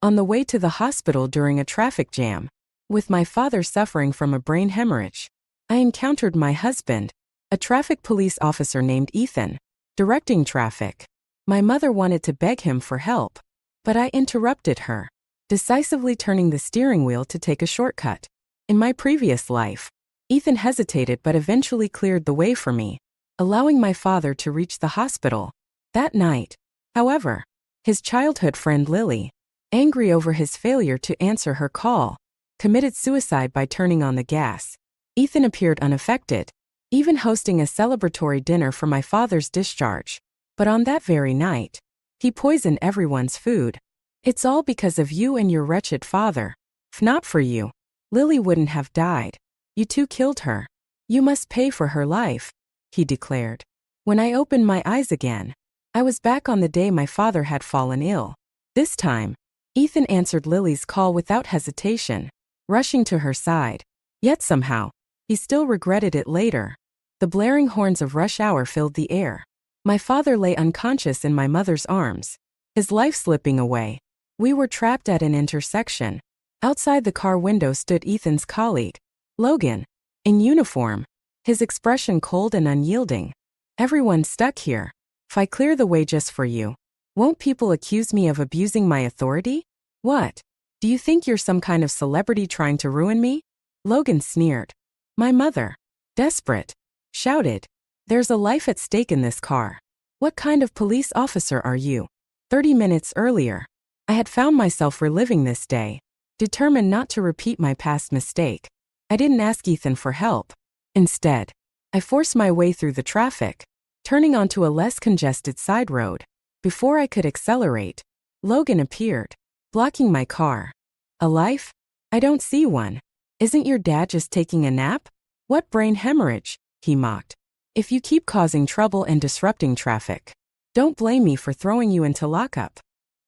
on the way to the hospital during a traffic jam. With my father suffering from a brain hemorrhage, I encountered my husband, a traffic police officer named Ethan, directing traffic. My mother wanted to beg him for help, but I interrupted her, decisively turning the steering wheel to take a shortcut. In my previous life, Ethan hesitated but eventually cleared the way for me, allowing my father to reach the hospital. That night, however, his childhood friend Lily, angry over his failure to answer her call, committed suicide by turning on the gas. Ethan appeared unaffected, even hosting a celebratory dinner for my father's discharge. But on that very night, he poisoned everyone's food. It's all because of you and your wretched father. If not for you, Lily wouldn't have died. You two killed her. You must pay for her life, he declared. When I opened my eyes again, I was back on the day my father had fallen ill. This time, Ethan answered Lily's call without hesitation, rushing to her side. Yet somehow, he still regretted it later. The blaring horns of rush hour filled the air. My father lay unconscious in my mother's arms, his life slipping away. We were trapped at an intersection. Outside the car window stood Ethan's colleague, Logan, in uniform, his expression cold and unyielding. Everyone's stuck here. If I clear the way just for you, won't people accuse me of abusing my authority? What? Do you think you're some kind of celebrity trying to ruin me? Logan sneered. My mother, desperate, shouted. There's a life at stake in this car. What kind of police officer are you? 30 minutes earlier, I had found myself reliving this day, determined not to repeat my past mistake. I didn't ask Ethan for help. Instead, I forced my way through the traffic, turning onto a less congested side road. Before I could accelerate, Logan appeared, blocking my car. A life? I don't see one. Isn't your dad just taking a nap? What brain hemorrhage? He mocked. If you keep causing trouble and disrupting traffic, don't blame me for throwing you into lockup.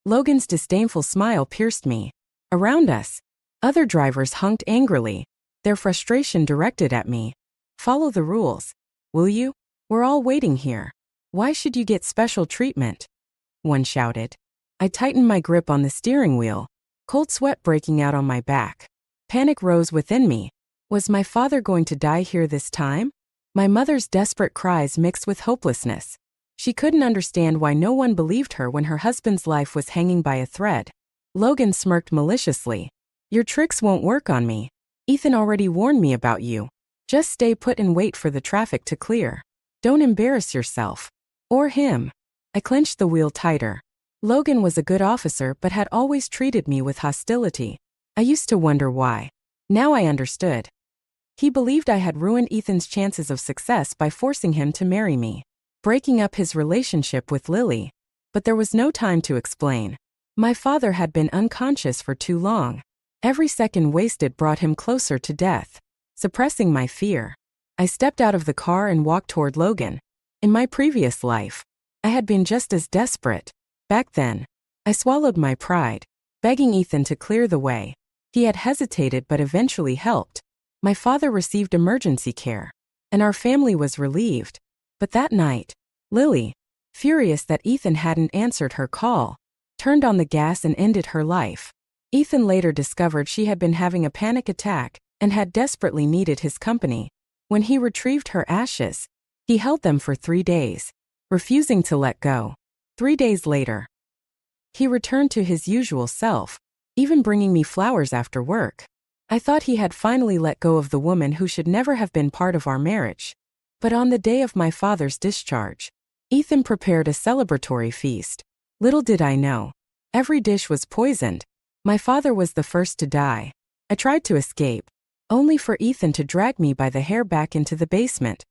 Logan's disdainful smile pierced me. Around us, other drivers honked angrily, their frustration directed at me. Follow the rules, will you? We're all waiting here. Why should you get special treatment? One shouted. I tightened my grip on the steering wheel, cold sweat breaking out on my back. Panic rose within me. Was my father going to die here this time? My mother's desperate cries mixed with hopelessness. She couldn't understand why no one believed her when her husband's life was hanging by a thread. Logan smirked maliciously. Your tricks won't work on me. Ethan already warned me about you. Just stay put and wait for the traffic to clear. Don't embarrass yourself. Or him. I clenched the wheel tighter. Logan was a good officer but had always treated me with hostility. I used to wonder why. Now I understood. He believed I had ruined Ethan's chances of success by forcing him to marry me, breaking up his relationship with Lily. But there was no time to explain. My father had been unconscious for too long. Every second wasted brought him closer to death. Suppressing my fear, I stepped out of the car and walked toward Logan. In my previous life, I had been just as desperate. Back then, I swallowed my pride, begging Ethan to clear the way. He had hesitated but eventually helped. My father received emergency care, and our family was relieved. But that night, Lily, furious that Ethan hadn't answered her call, turned on the gas and ended her life. Ethan later discovered she had been having a panic attack and had desperately needed his company. When he retrieved her ashes, he held them for 3 days, refusing to let go. 3 days later, he returned to his usual self, even bringing me flowers after work. I thought he had finally let go of the woman who should never have been part of our marriage. But on the day of my father's discharge, Ethan prepared a celebratory feast. Little did I know, every dish was poisoned. My father was the first to die. I tried to escape, only for Ethan to drag me by the hair back into the basement.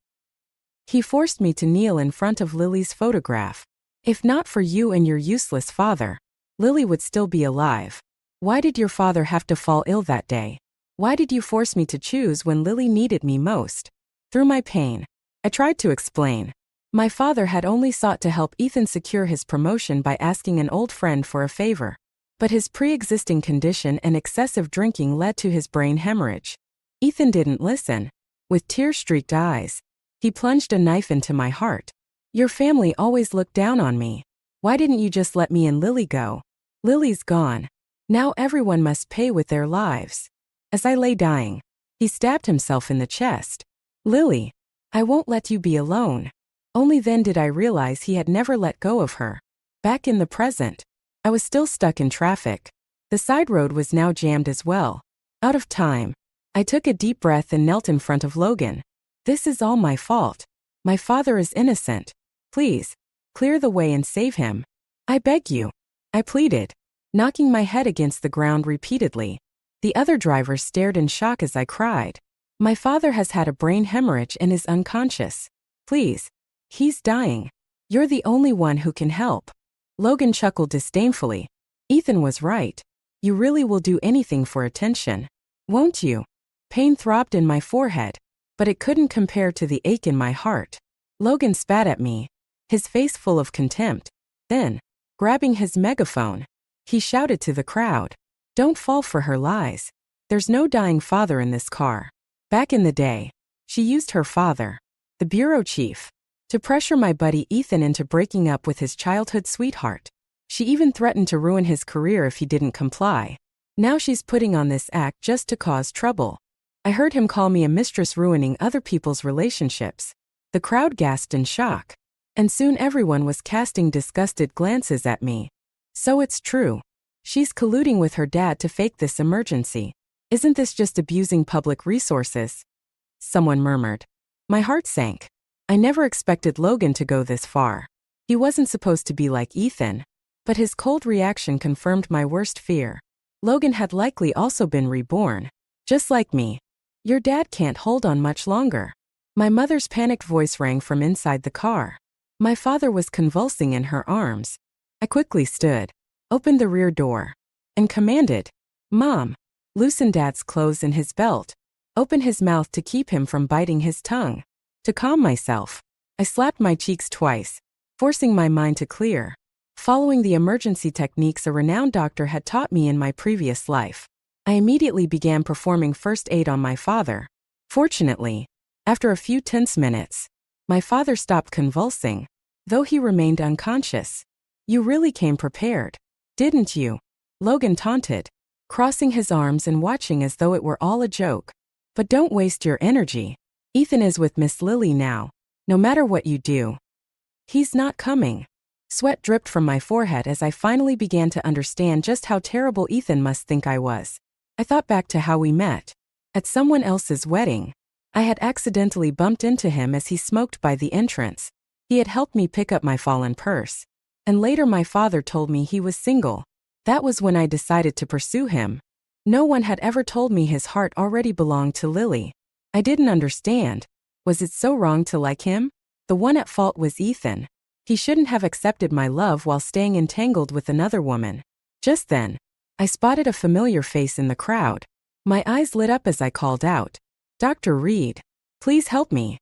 He forced me to kneel in front of Lily's photograph. If not for you and your useless father, Lily would still be alive. Why did your father have to fall ill that day? Why did you force me to choose when Lily needed me most? Through my pain, I tried to explain. My father had only sought to help Ethan secure his promotion by asking an old friend for a favor. But his pre-existing condition and excessive drinking led to his brain hemorrhage. Ethan didn't listen. With tear-streaked eyes, he plunged a knife into my heart. Your family always looked down on me. Why didn't you just let me and Lily go? Lily's gone. Now everyone must pay with their lives. As I lay dying, he stabbed himself in the chest. Lily, I won't let you be alone. Only then did I realize he had never let go of her. Back in the present, I was still stuck in traffic. The side road was now jammed as well. Out of time, I took a deep breath and knelt in front of Logan. This is all my fault. My father is innocent. Please, clear the way and save him. I beg you. I pleaded, knocking my head against the ground repeatedly. The other drivers stared in shock as I cried. My father has had a brain hemorrhage and is unconscious. Please. He's dying. You're the only one who can help. Logan chuckled disdainfully. Ethan was right. You really will do anything for attention. Won't you? Pain throbbed in my forehead, but it couldn't compare to the ache in my heart. Logan spat at me, his face full of contempt. Then, grabbing his megaphone, he shouted to the crowd. Don't fall for her lies. There's no dying father in this car. Back in the day, she used her father, the bureau chief, to pressure my buddy Ethan into breaking up with his childhood sweetheart. She even threatened to ruin his career if he didn't comply. Now she's putting on this act just to cause trouble. I heard him call me a mistress ruining other people's relationships. The crowd gasped in shock, and soon everyone was casting disgusted glances at me. So it's true. She's colluding with her dad to fake this emergency. Isn't this just abusing public resources? Someone murmured. My heart sank. I never expected Logan to go this far. He wasn't supposed to be like Ethan, but his cold reaction confirmed my worst fear. Logan had likely also been reborn, just like me. Your dad can't hold on much longer. My mother's panicked voice rang from inside the car. My father was convulsing in her arms. I quickly stood, opened the rear door, and commanded, Mom, loosen Dad's clothes and his belt. Open his mouth to keep him from biting his tongue. To calm myself, I slapped my cheeks twice, forcing my mind to clear. Following the emergency techniques a renowned doctor had taught me in my previous life, I immediately began performing first aid on my father. Fortunately, after a few tense minutes, my father stopped convulsing, though he remained unconscious. You really came prepared, didn't you? Logan taunted, crossing his arms and watching as though it were all a joke. But don't waste your energy. Ethan is with Miss Lily now, no matter what you do. He's not coming. Sweat dripped from my forehead as I finally began to understand just how terrible Ethan must think I was. I thought back to how we met. At someone else's wedding. I had accidentally bumped into him as he smoked by the entrance. He had helped me pick up my fallen purse. And later my father told me he was single. That was when I decided to pursue him. No one had ever told me his heart already belonged to Lily. I didn't understand. Was it so wrong to like him? The one at fault was Ethan. He shouldn't have accepted my love while staying entangled with another woman. Just then, I spotted a familiar face in the crowd. My eyes lit up as I called out, Dr. Reed, please help me.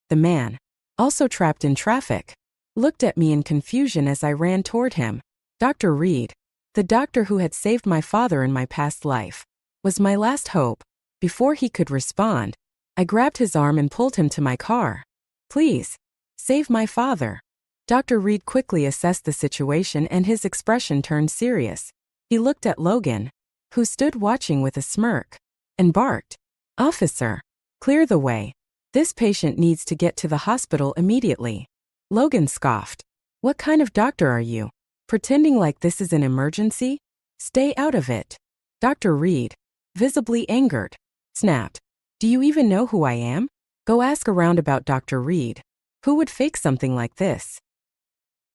The man, also trapped in traffic, looked at me in confusion as I ran toward him. Dr. Reed, the doctor who had saved my father in my past life, was my last hope. Before he could respond, I grabbed his arm and pulled him to my car. Please, save my father. Dr. Reed quickly assessed the situation and his expression turned serious. He looked at Logan, who stood watching with a smirk, and barked, Officer, clear the way. This patient needs to get to the hospital immediately. Logan scoffed. What kind of doctor are you? Pretending like this is an emergency? Stay out of it. Dr. Reed, visibly angered, snapped. Do you even know who I am? Go ask around about Dr. Reed. Who would fake something like this?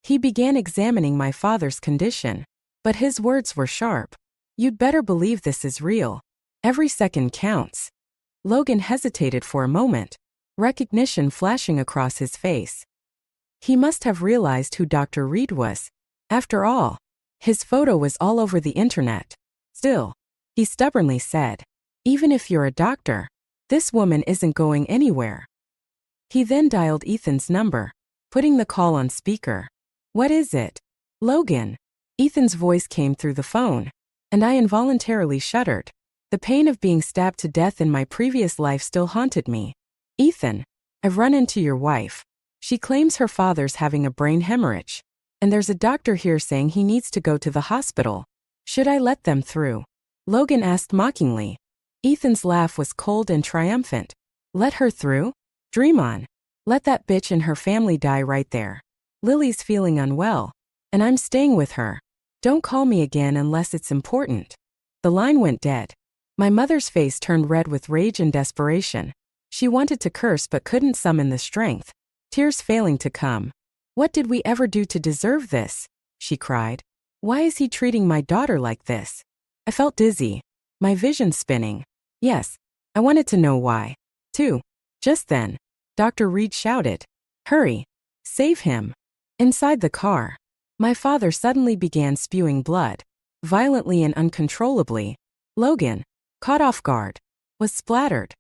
He began examining my father's condition, but his words were sharp. You'd better believe this is real. Every second counts. Logan hesitated for a moment, recognition flashing across his face. He must have realized who Dr. Reed was. After all, his photo was all over the internet. Still, he stubbornly said, even if you're a doctor, this woman isn't going anywhere. He then dialed Ethan's number, putting the call on speaker. What is it? Logan. Ethan's voice came through the phone, and I involuntarily shuddered. The pain of being stabbed to death in my previous life still haunted me. Ethan, I've run into your wife. She claims her father's having a brain hemorrhage, and there's a doctor here saying he needs to go to the hospital. Should I let them through? Logan asked mockingly. Ethan's laugh was cold and triumphant. Let her through? Dream on. Let that bitch and her family die right there. Lily's feeling unwell, and I'm staying with her. Don't call me again unless it's important. The line went dead. My mother's face turned red with rage and desperation. She wanted to curse but couldn't summon the strength, tears failing to come. What did we ever do to deserve this? She cried. Why is he treating my daughter like this? I felt dizzy, my vision spinning. Yes, I wanted to know why, too. Just then, Dr. Reed shouted, "Hurry! Save him!" Inside the car, my father suddenly began spewing blood, violently and uncontrollably. Logan, caught off guard, was splattered,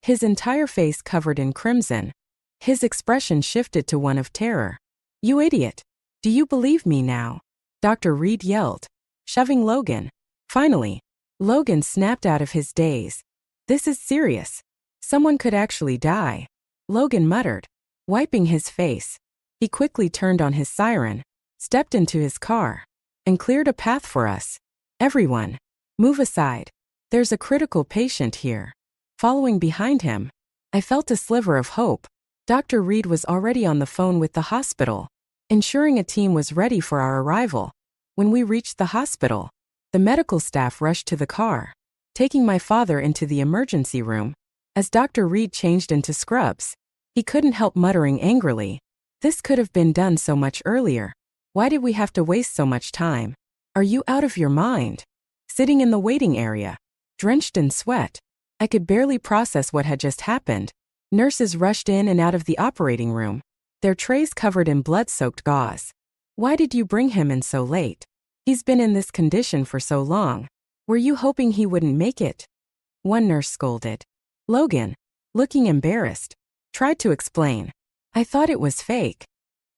his entire face covered in crimson. His expression shifted to one of terror. You idiot! Do you believe me now? Dr. Reed yelled, shoving Logan. Finally, Logan snapped out of his daze. This is serious. Someone could actually die. Logan muttered, wiping his face. He quickly turned on his siren, stepped into his car, and cleared a path for us. Everyone, move aside. There's a critical patient here. Following behind him, I felt a sliver of hope. Dr. Reed was already on the phone with the hospital, ensuring a team was ready for our arrival. When we reached the hospital, the medical staff rushed to the car, taking my father into the emergency room. As Dr. Reed changed into scrubs, he couldn't help muttering angrily, "This could have been done so much earlier. Why did we have to waste so much time? Are you out of your mind?" Sitting in the waiting area, drenched in sweat, I could barely process what had just happened. Nurses rushed in and out of the operating room, their trays covered in blood-soaked gauze. Why did you bring him in so late? He's been in this condition for so long. Were you hoping he wouldn't make it? One nurse scolded. Logan, looking embarrassed, tried to explain. I thought it was fake.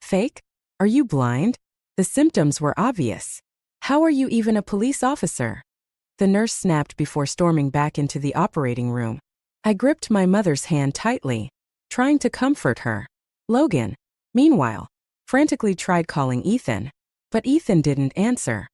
Fake? Are you blind? The symptoms were obvious. How are you even a police officer? The nurse snapped before storming back into the operating room. I gripped my mother's hand tightly, trying to comfort her. Logan, meanwhile, frantically tried calling Ethan, but Ethan didn't answer.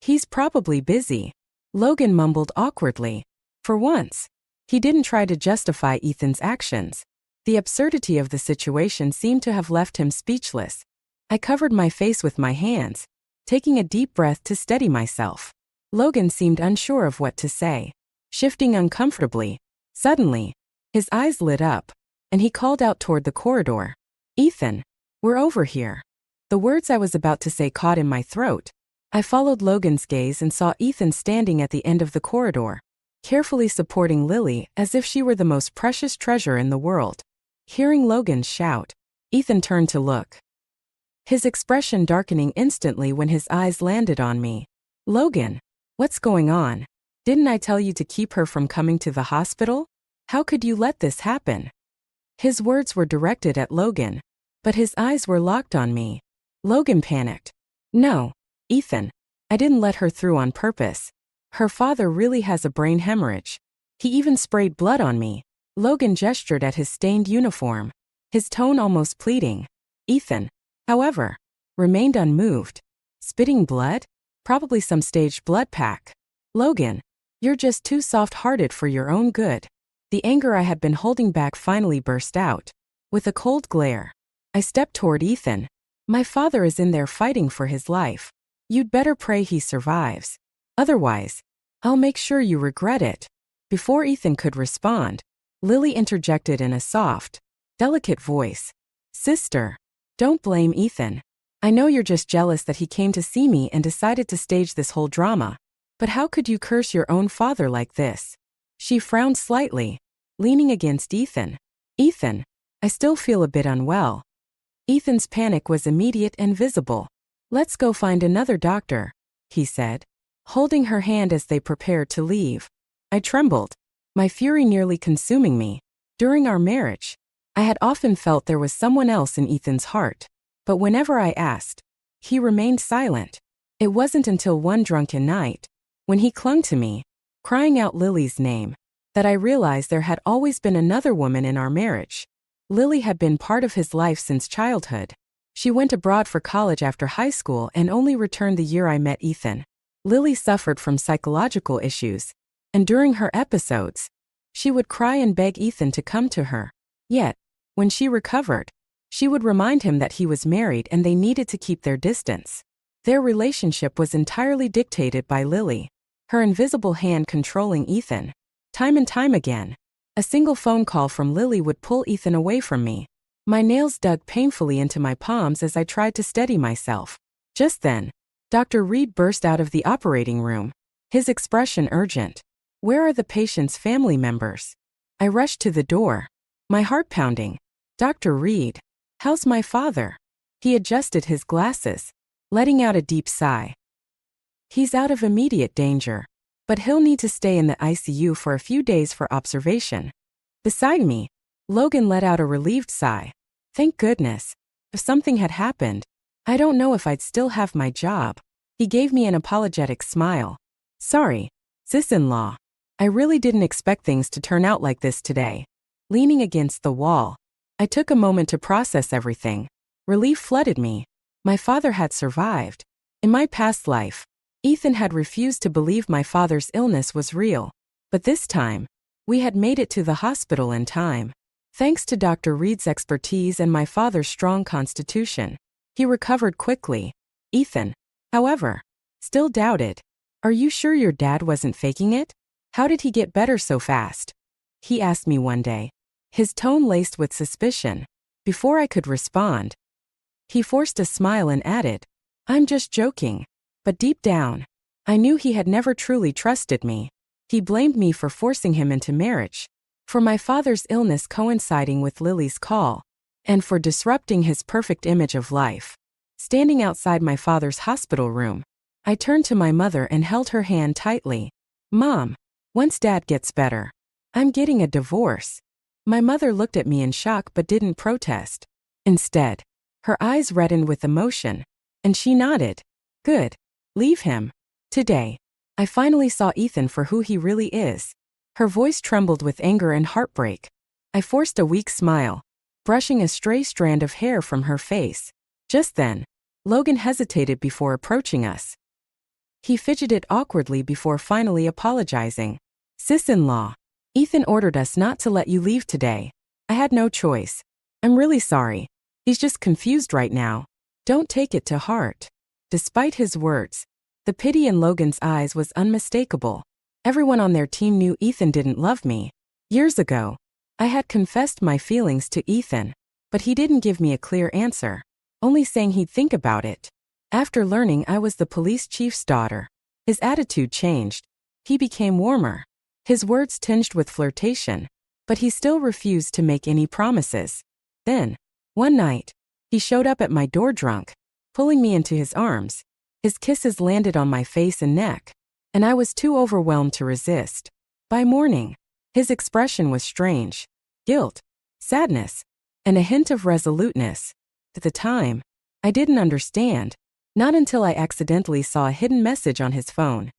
He's probably busy, Logan mumbled awkwardly. For once, he didn't try to justify Ethan's actions. The absurdity of the situation seemed to have left him speechless. I covered my face with my hands, taking a deep breath to steady myself. Logan seemed unsure of what to say, shifting uncomfortably. Suddenly, his eyes lit up, and he called out toward the corridor. Ethan, we're over here. The words I was about to say caught in my throat. I followed Logan's gaze and saw Ethan standing at the end of the corridor, carefully supporting Lily as if she were the most precious treasure in the world. Hearing Logan's shout, Ethan turned to look, his expression darkening instantly when his eyes landed on me. Logan, what's going on? Didn't I tell you to keep her from coming to the hospital? How could you let this happen? His words were directed at Logan, but his eyes were locked on me. Logan panicked. No, Ethan, I didn't let her through on purpose. Her father really has a brain hemorrhage. He even sprayed blood on me. Logan gestured at his stained uniform, his tone almost pleading. Ethan, however, remained unmoved. Spitting blood? Probably some staged blood pack. Logan, you're just too soft-hearted for your own good. The anger I had been holding back finally burst out. With a cold glare, I stepped toward Ethan. My father is in there fighting for his life. You'd better pray he survives. Otherwise, I'll make sure you regret it. Before Ethan could respond, Lily interjected in a soft, delicate voice. Sister, don't blame Ethan. I know you're just jealous that he came to see me and decided to stage this whole drama. But how could you curse your own father like this? She frowned slightly, leaning against Ethan. Ethan, I still feel a bit unwell. Ethan's panic was immediate and visible. Let's go find another doctor, he said, holding her hand as they prepared to leave. I trembled, my fury nearly consuming me. During our marriage, I had often felt there was someone else in Ethan's heart, but whenever I asked, he remained silent. It wasn't until one drunken night, when he clung to me, crying out Lily's name, that I realized there had always been another woman in our marriage. Lily had been part of his life since childhood. She went abroad for college after high school and only returned the year I met Ethan. Lily suffered from psychological issues, and during her episodes, she would cry and beg Ethan to come to her. Yet, when she recovered, she would remind him that he was married and they needed to keep their distance. Their relationship was entirely dictated by Lily, her invisible hand controlling Ethan. Time and time again, a single phone call from Lily would pull Ethan away from me. My nails dug painfully into my palms as I tried to steady myself. Just then, Dr. Reed burst out of the operating room, his expression urgent. "Where are the patient's family members?" I rushed to the door, my heart pounding. "Dr. Reed, how's my father?" He adjusted his glasses, letting out a deep sigh. "He's out of immediate danger, but he'll need to stay in the ICU for a few days for observation." Beside me, Logan let out a relieved sigh. Thank goodness. If something had happened, I don't know if I'd still have my job. He gave me an apologetic smile. "Sorry, sis-in-law. I really didn't expect things to turn out like this today." Leaning against the wall, I took a moment to process everything. Relief flooded me. My father had survived. In my past life, Ethan had refused to believe my father's illness was real. But this time, we had made it to the hospital in time. Thanks to Dr. Reed's expertise and my father's strong constitution, he recovered quickly. Ethan, however, still doubted. "Are you sure your dad wasn't faking it? How did he get better so fast?" he asked me one day, his tone laced with suspicion. Before I could respond, he forced a smile and added, "I'm just joking." But deep down, I knew he had never truly trusted me. He blamed me for forcing him into marriage, for my father's illness coinciding with Lily's call, and for disrupting his perfect image of life. Standing outside my father's hospital room, I turned to my mother and held her hand tightly. "Mom, once Dad gets better, I'm getting a divorce." My mother looked at me in shock but didn't protest. Instead, her eyes reddened with emotion, and she nodded. "Good. Leave him." Today, I finally saw Ethan for who he really is. Her voice trembled with anger and heartbreak. I forced a weak smile, brushing a stray strand of hair from her face. Just then, Logan hesitated before approaching us. He fidgeted awkwardly before finally apologizing. "Sis-in-law, Ethan ordered us not to let you leave today. I had no choice. I'm really sorry. He's just confused right now. Don't take it to heart." Despite his words, the pity in Logan's eyes was unmistakable. Everyone on their team knew Ethan didn't love me. Years ago, I had confessed my feelings to Ethan, but he didn't give me a clear answer, only saying he'd think about it. After learning I was the police chief's daughter, his attitude changed. He became warmer, his words tinged with flirtation, but he still refused to make any promises. Then, one night, he showed up at my door drunk, pulling me into his arms. His kisses landed on my face and neck, and I was too overwhelmed to resist. By morning, his expression was strange: guilt, sadness, and a hint of resoluteness. At the time, I didn't understand, not until I accidentally saw a hidden message on his phone.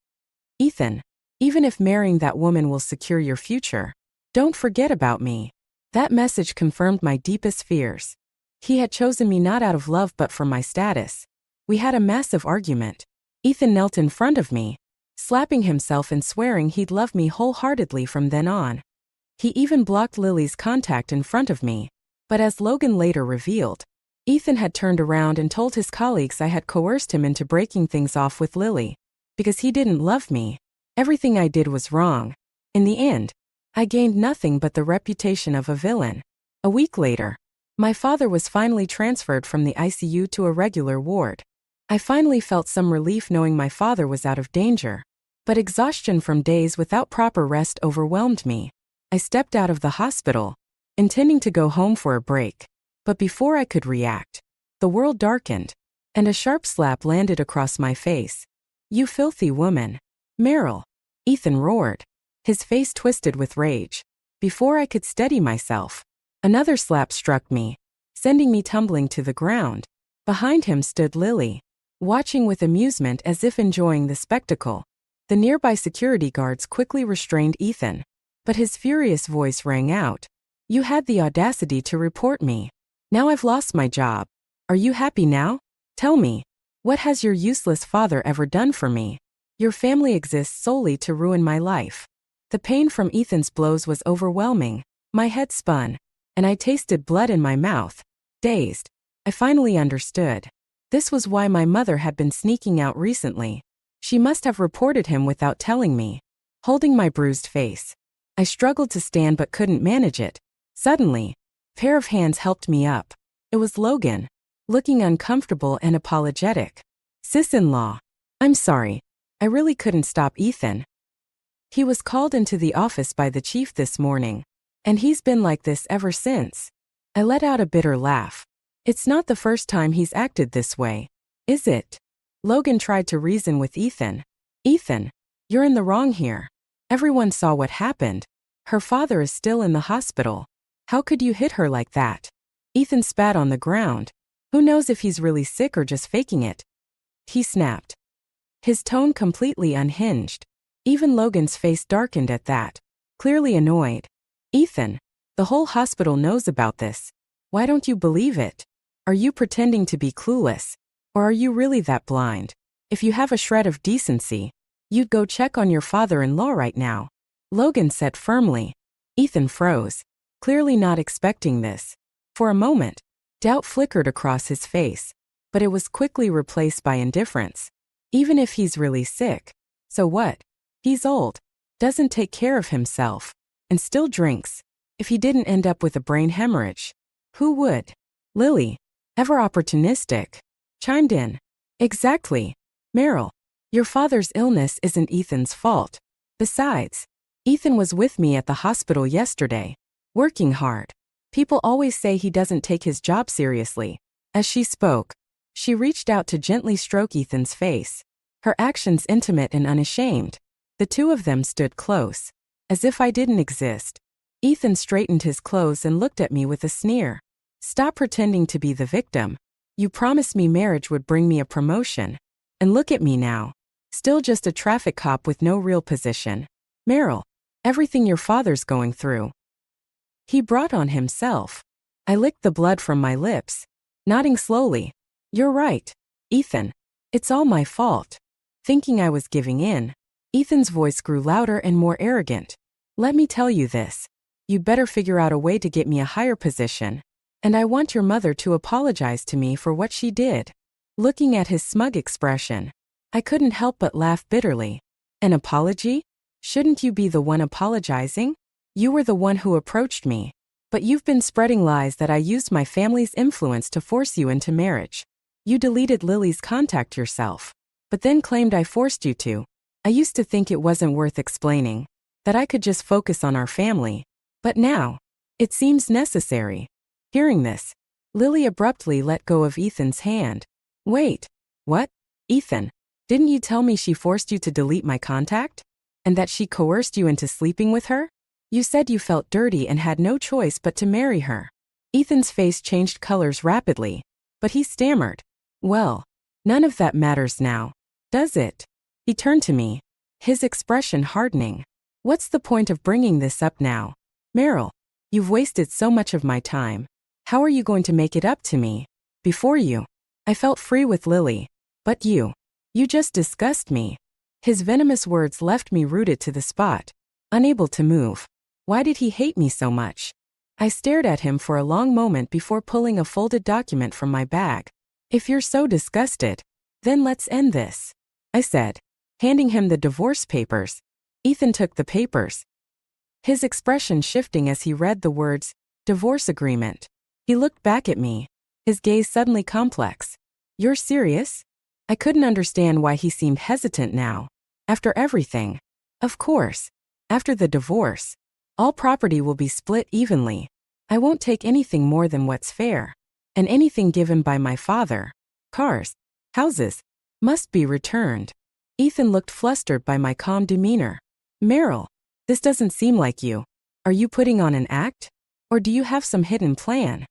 "Ethan, even if marrying that woman will secure your future, don't forget about me." That message confirmed my deepest fears. He had chosen me not out of love but for my status. We had a massive argument. Ethan knelt in front of me, slapping himself and swearing he'd love me wholeheartedly from then on. He even blocked Lily's contact in front of me. But as Logan later revealed, Ethan had turned around and told his colleagues I had coerced him into breaking things off with Lily. Because he didn't love me, everything I did was wrong. In the end, I gained nothing but the reputation of a villain. A week later, my father was finally transferred from the ICU to a regular ward. I finally felt some relief knowing my father was out of danger. But exhaustion from days without proper rest overwhelmed me. I stepped out of the hospital, intending to go home for a break. But before I could react, the world darkened, and a sharp slap landed across my face. "You filthy woman." "Meryl," Ethan roared, his face twisted with rage. Before I could steady myself, another slap struck me, sending me tumbling to the ground. Behind him stood Lily, watching with amusement as if enjoying the spectacle. The nearby security guards quickly restrained Ethan, but his furious voice rang out. "You had the audacity to report me. Now I've lost my job. Are you happy now? Tell me, what has your useless father ever done for me?" Your family exists solely to ruin my life. The pain from Ethan's blows was overwhelming. My head spun, and I tasted blood in my mouth. Dazed, I finally understood. This was why my mother had been sneaking out recently. She must have reported him without telling me. Holding my bruised face, I struggled to stand but couldn't manage it. Suddenly, a pair of hands helped me up. It was Logan, looking uncomfortable and apologetic. Sis-in-law, I'm sorry. I really couldn't stop Ethan. He was called into the office by the chief this morning, and he's been like this ever since. I let out a bitter laugh. It's not the first time he's acted this way, is it? Logan tried to reason with Ethan. Ethan, you're in the wrong here. Everyone saw what happened. Her father is still in the hospital. How could you hit her like that? Ethan spat on the ground. Who knows if he's really sick or just faking it? He snapped. His tone completely unhinged. Even Logan's face darkened at that, clearly annoyed. Ethan, the whole hospital knows about this. Why don't you believe it? Are you pretending to be clueless? Or are you really that blind? If you have a shred of decency, you'd go check on your father-in-law right now. Logan said firmly. Ethan froze, clearly not expecting this. For a moment, doubt flickered across his face, but it was quickly replaced by indifference. Even if he's really sick, so what? He's old, doesn't take care of himself, and still drinks. If he didn't end up with a brain hemorrhage, who would? Lily, ever opportunistic, chimed in. Exactly. Meryl, your father's illness isn't Ethan's fault. Besides, Ethan was with me at the hospital yesterday, working hard. People always say he doesn't take his job seriously. As she spoke, she reached out to gently stroke Ethan's face, her actions intimate and unashamed. The two of them stood close, as if I didn't exist. Ethan straightened his clothes and looked at me with a sneer. Stop pretending to be the victim. You promised me marriage would bring me a promotion. And look at me now. Still just a traffic cop with no real position. Meryl, everything your father's going through, he brought on himself. I licked the blood from my lips, nodding slowly. You're right, Ethan. It's all my fault. Thinking I was giving in, Ethan's voice grew louder and more arrogant. Let me tell you this. You'd better figure out a way to get me a higher position. And I want your mother to apologize to me for what she did. Looking at his smug expression, I couldn't help but laugh bitterly. An apology? Shouldn't you be the one apologizing? You were the one who approached me. But you've been spreading lies that I used my family's influence to force you into marriage. You deleted Lily's contact yourself, but then claimed I forced you to. I used to think it wasn't worth explaining, that I could just focus on our family. But now, it seems necessary. Hearing this, Lily abruptly let go of Ethan's hand. Wait, what? Ethan, didn't you tell me she forced you to delete my contact? And that she coerced you into sleeping with her? You said you felt dirty and had no choice but to marry her. Ethan's face changed colors rapidly, but he stammered. Well, none of that matters now, does it? He turned to me, his expression hardening. What's the point of bringing this up now? Meryl, you've wasted so much of my time. How are you going to make it up to me? Before you, I felt free with Lily. But you just disgust me. His venomous words left me rooted to the spot, unable to move. Why did he hate me so much? I stared at him for a long moment before pulling a folded document from my bag. If you're so disgusted, then let's end this, I said, handing him the divorce papers. Ethan took the papers, his expression shifting as he read the words, divorce agreement. He looked back at me, his gaze suddenly complex. You're serious? I couldn't understand why he seemed hesitant now. After everything. Of course. After the divorce, all property will be split evenly. I won't take anything more than what's fair. And anything given by my father, cars, houses, must be returned. Ethan looked flustered by my calm demeanor. Meryl, this doesn't seem like you. Are you putting on an act? Or do you have some hidden plan?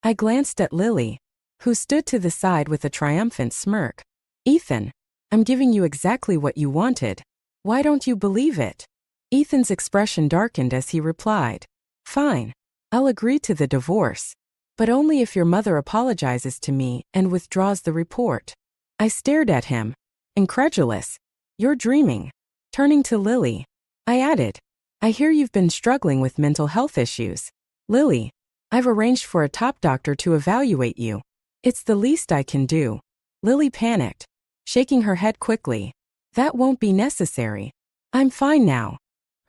I glanced at Lily, who stood to the side with a triumphant smirk. Ethan, I'm giving you exactly what you wanted. Why don't you believe it? Ethan's expression darkened as he replied. Fine, I'll agree to the divorce. But only if your mother apologizes to me and withdraws the report. I stared at him, incredulous. You're dreaming. Turning to Lily, I added, I hear you've been struggling with mental health issues. Lily, I've arranged for a top doctor to evaluate you. It's the least I can do. Lily panicked, shaking her head quickly. That won't be necessary. I'm fine now.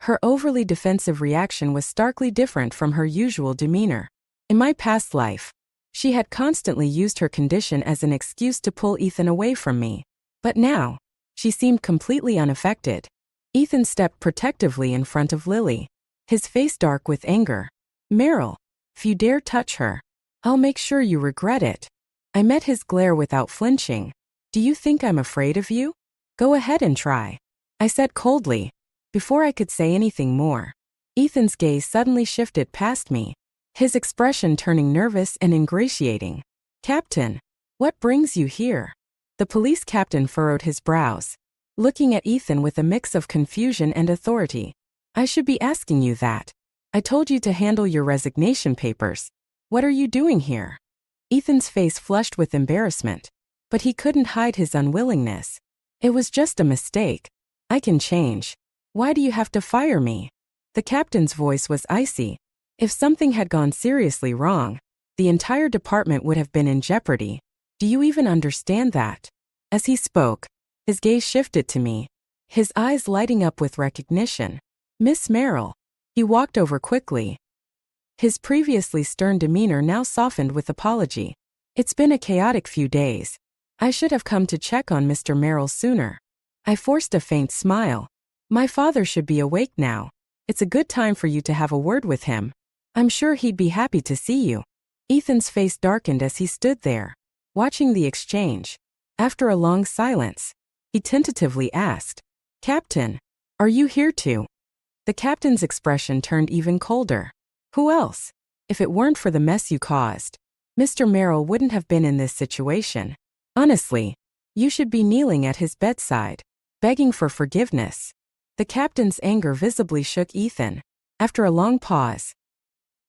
Her overly defensive reaction was starkly different from her usual demeanor. In my past life, she had constantly used her condition as an excuse to pull Ethan away from me. But now, she seemed completely unaffected. Ethan stepped protectively in front of Lily, his face dark with anger. Meryl, if you dare touch her, I'll make sure you regret it. I met his glare without flinching. Do you think I'm afraid of you? Go ahead and try, I said coldly. Before I could say anything more, Ethan's gaze suddenly shifted past me, his expression turning nervous and ingratiating. Captain, what brings you here? The police captain furrowed his brows, looking at Ethan with a mix of confusion and authority. I should be asking you that. I told you to handle your resignation papers. What are you doing here? Ethan's face flushed with embarrassment, but he couldn't hide his unwillingness. It was just a mistake. I can change. Why do you have to fire me? The captain's voice was icy. If something had gone seriously wrong, the entire department would have been in jeopardy. Do you even understand that? As he spoke, his gaze shifted to me, his eyes lighting up with recognition. Miss Merrill. He walked over quickly. His previously stern demeanor now softened with apology. It's been a chaotic few days. I should have come to check on Mr. Merrill sooner. I forced a faint smile. My father should be awake now. It's a good time for you to have a word with him. I'm sure he'd be happy to see you. Ethan's face darkened as he stood there, watching the exchange. After a long silence, he tentatively asked, Captain, are you here too? The captain's expression turned even colder. Who else? If it weren't for the mess you caused, Mr. Merrill wouldn't have been in this situation. Honestly, you should be kneeling at his bedside, begging for forgiveness. The captain's anger visibly shook Ethan. After a long pause,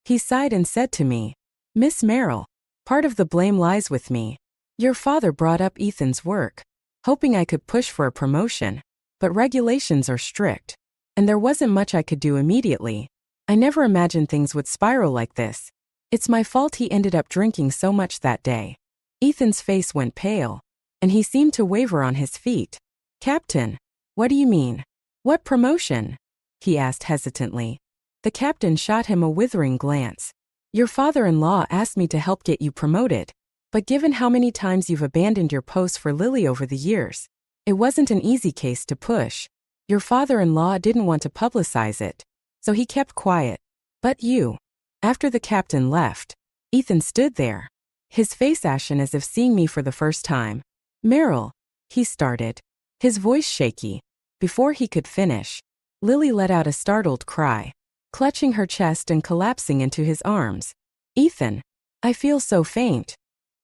he sighed and said to me, Miss Merrill, part of the blame lies with me. Your father brought up Ethan's work, hoping I could push for a promotion, but regulations are strict, and there wasn't much I could do immediately. I never imagined things would spiral like this. It's my fault he ended up drinking so much that day. Ethan's face went pale, and he seemed to waver on his feet. Captain, what do you mean? What promotion? He asked hesitantly. The captain shot him a withering glance. Your father-in-law asked me to help get you promoted, but given how many times you've abandoned your post for Lily over the years, it wasn't an easy case to push. Your father-in-law didn't want to publicize it, so he kept quiet. But you. After the captain left, Ethan stood there, his face ashen as if seeing me for the first time. Meryl, he started, his voice shaky. Before he could finish, Lily let out a startled cry, clutching her chest and collapsing into his arms. Ethan, I feel so faint,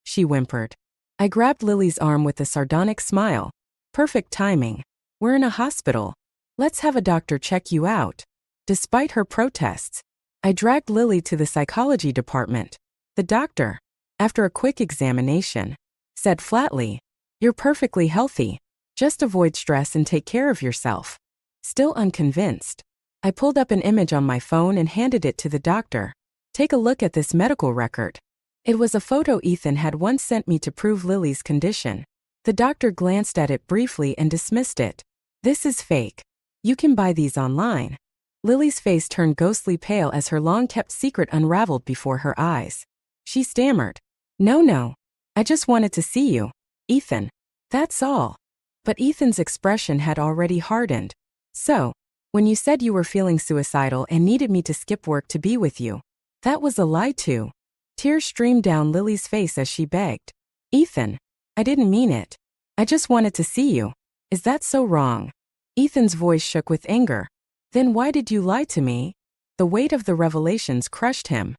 she whimpered. I grabbed Lily's arm with a sardonic smile. Perfect timing. We're in a hospital. Let's have a doctor check you out. Despite her protests, I dragged Lily to the psychology department. The doctor, after a quick examination, said flatly, You're perfectly healthy. Just avoid stress and take care of yourself. Still unconvinced, I pulled up an image on my phone and handed it to the doctor. Take a look at this medical record. It was a photo Ethan had once sent me to prove Lily's condition. The doctor glanced at it briefly and dismissed it. This is fake. You can buy these online. Lily's face turned ghostly pale as her long-kept secret unraveled before her eyes. She stammered. No, I just wanted to see you, Ethan. That's all. But Ethan's expression had already hardened. So, when you said you were feeling suicidal and needed me to skip work to be with you, that was a lie too. Tears streamed down Lily's face as she begged. Ethan, I didn't mean it. I just wanted to see you. Is that so wrong? Ethan's voice shook with anger. Then why did you lie to me? The weight of the revelations crushed him.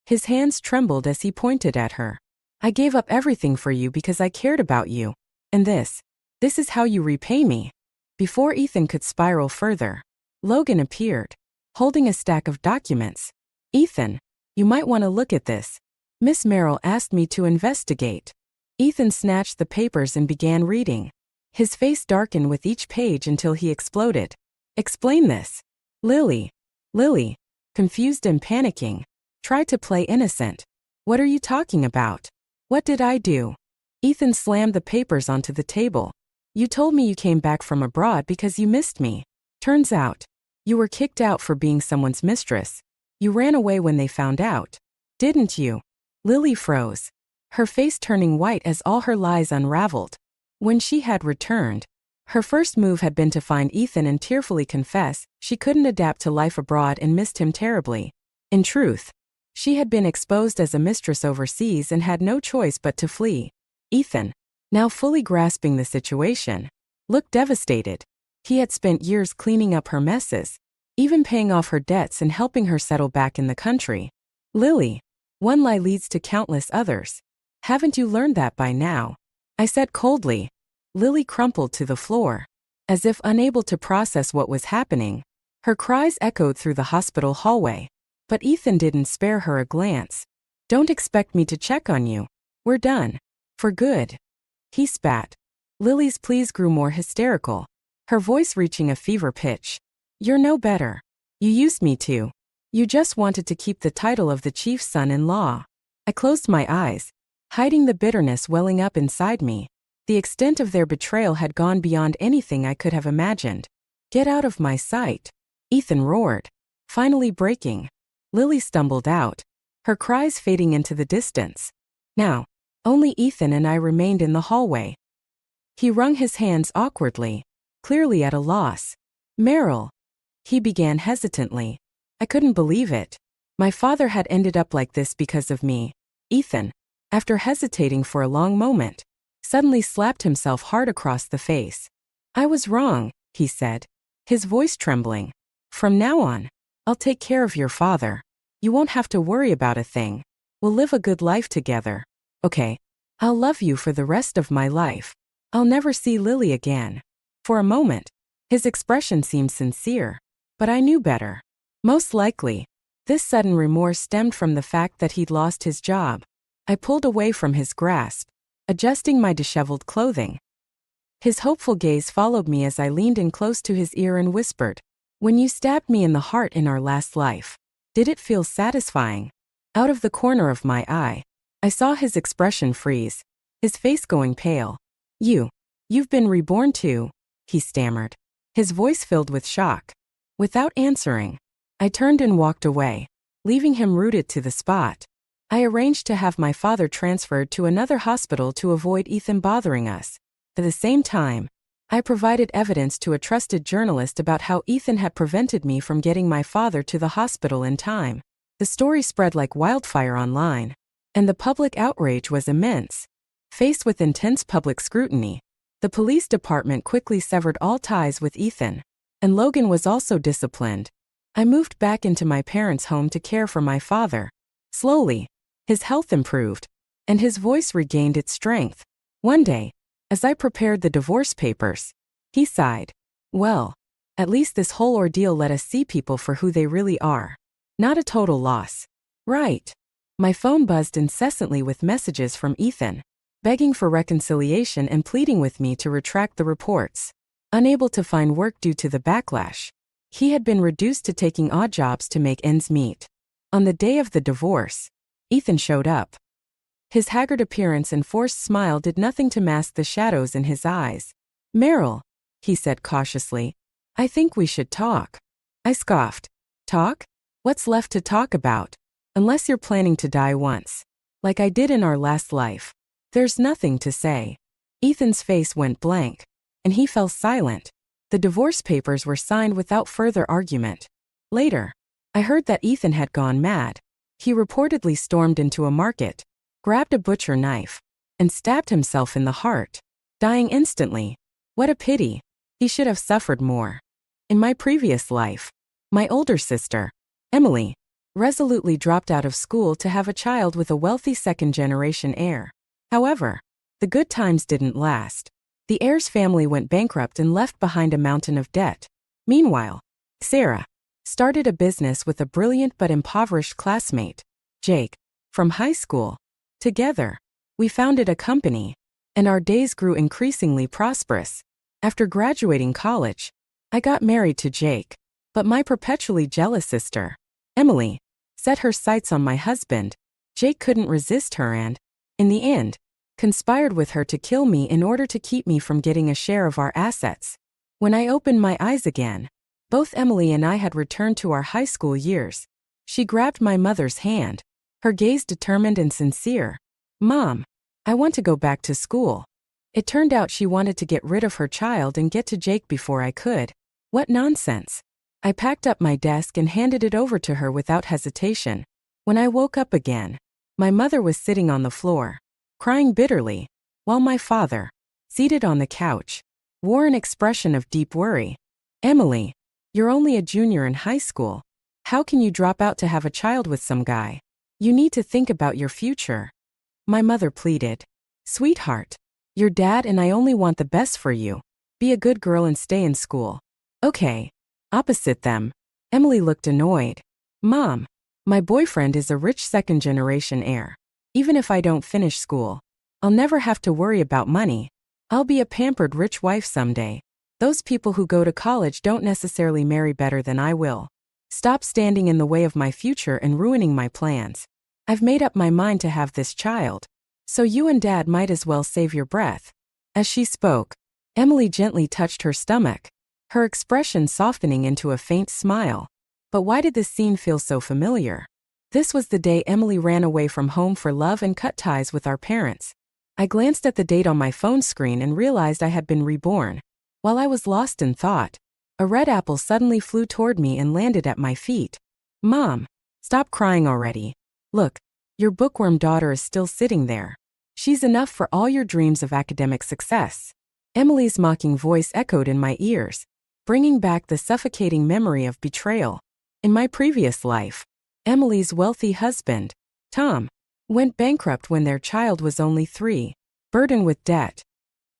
His hands trembled as he pointed at her. I gave up everything for you because I cared about you. And this is how you repay me. Before Ethan could spiral further, Logan appeared, holding a stack of documents. Ethan, you might want to look at this. Miss Merrill asked me to investigate. Ethan snatched the papers and began reading. His face darkened with each page until he exploded. Explain this. Lily, confused and panicking, tried to play innocent. What are you talking about? What did I do? Ethan slammed the papers onto the table. You told me you came back from abroad because you missed me. Turns out, you were kicked out for being someone's mistress. You ran away when they found out. Didn't you? Lily froze, her face turning white as all her lies unraveled. When she had returned, her first move had been to find Ethan and tearfully confess she couldn't adapt to life abroad and missed him terribly. In truth, she had been exposed as a mistress overseas and had no choice but to flee. Ethan, now fully grasping the situation, looked devastated. He had spent years cleaning up her messes, even paying off her debts and helping her settle back in the country. Lily, one lie leads to countless others. Haven't you learned that by now? I said coldly. Lily crumpled to the floor, as if unable to process what was happening. Her cries echoed through the hospital hallway. But Ethan didn't spare her a glance. Don't expect me to check on you. We're done. For good. He spat. Lily's pleas grew more hysterical, her voice reaching a fever pitch. You're no better. You used me to. You just wanted to keep the title of the chief's son-in-law. I closed my eyes, hiding the bitterness welling up inside me. The extent of their betrayal had gone beyond anything I could have imagined. Get out of my sight, Ethan roared, finally breaking. Lily stumbled out, her cries fading into the distance. Now, only Ethan and I remained in the hallway. He wrung his hands awkwardly, clearly at a loss. Meryl, he began hesitantly. I couldn't believe it. My father had ended up like this because of me. Ethan, after hesitating for a long moment, suddenly slapped himself hard across the face. I was wrong, he said, his voice trembling. From now on, I'll take care of your father. You won't have to worry about a thing. We'll live a good life together. Okay. I'll love you for the rest of my life. I'll never see Lily again. For a moment, his expression seemed sincere, but I knew better. Most likely, this sudden remorse stemmed from the fact that he'd lost his job. I pulled away from his grasp, adjusting my disheveled clothing. His hopeful gaze followed me as I leaned in close to his ear and whispered, When you stabbed me in the heart in our last life, did it feel satisfying? Out of the corner of my eye, I saw his expression freeze, his face going pale. You've been reborn too, he stammered, his voice filled with shock. Without answering, I turned and walked away, leaving him rooted to the spot. I arranged to have my father transferred to another hospital to avoid Ethan bothering us. At the same time, I provided evidence to a trusted journalist about how Ethan had prevented me from getting my father to the hospital in time. The story spread like wildfire online, and the public outrage was immense. Faced with intense public scrutiny, the police department quickly severed all ties with Ethan, and Logan was also disciplined. I moved back into my parents' home to care for my father. Slowly, his health improved, and his voice regained its strength. One day, as I prepared the divorce papers, he sighed. Well, at least this whole ordeal let us see people for who they really are. Not a total loss. Right. My phone buzzed incessantly with messages from Ethan, begging for reconciliation and pleading with me to retract the reports. Unable to find work due to the backlash, he had been reduced to taking odd jobs to make ends meet. On the day of the divorce, Ethan showed up. His haggard appearance and forced smile did nothing to mask the shadows in his eyes. Meryl, he said cautiously, I think we should talk. I scoffed. Talk? What's left to talk about? Unless you're planning to die once, like I did in our last life. There's nothing to say. Ethan's face went blank, and he fell silent. The divorce papers were signed without further argument. Later, I heard that Ethan had gone mad. He reportedly stormed into a market, grabbed a butcher knife, and stabbed himself in the heart, dying instantly. What a pity. He should have suffered more. In my previous life, my older sister, Emily, resolutely dropped out of school to have a child with a wealthy second-generation heir. However, the good times didn't last. The heir's family went bankrupt and left behind a mountain of debt. Meanwhile, Sarah started a business with a brilliant but impoverished classmate, Jake, from high school. Together, we founded a company, and our days grew increasingly prosperous. After graduating college, I got married to Jake, but my perpetually jealous sister, Emily, set her sights on my husband. Jake couldn't resist her and, in the end, conspired with her to kill me in order to keep me from getting a share of our assets. When I opened my eyes again, both Emily and I had returned to our high school years. She grabbed my mother's hand, her gaze determined and sincere. "Mom, I want to go back to school." It turned out she wanted to get rid of her child and get to Jake before I could. What nonsense. I packed up my desk and handed it over to her without hesitation. When I woke up again, my mother was sitting on the floor, crying bitterly, while my father, seated on the couch, wore an expression of deep worry. "Emily, you're only a junior in high school. How can you drop out to have a child with some guy? You need to think about your future." My mother pleaded. "Sweetheart, your dad and I only want the best for you. Be a good girl and stay in school." "Okay." Opposite them, Emily looked annoyed. "Mom, my boyfriend is a rich second-generation heir. Even if I don't finish school, I'll never have to worry about money. I'll be a pampered rich wife someday. Those people who go to college don't necessarily marry better than I will. Stop standing in the way of my future and ruining my plans. I've made up my mind to have this child, so you and Dad might as well save your breath." As she spoke, Emily gently touched her stomach, her expression softening into a faint smile. But why did this scene feel so familiar? This was the day Emily ran away from home for love and cut ties with our parents. I glanced at the date on my phone screen and realized I had been reborn. While I was lost in thought, a red apple suddenly flew toward me and landed at my feet. "Mom, stop crying already. Look, your bookworm daughter is still sitting there. She's enough for all your dreams of academic success." Emily's mocking voice echoed in my ears, bringing back the suffocating memory of betrayal. In my previous life, Emily's wealthy husband, Tom, went bankrupt when their child was only 3, burdened with debt.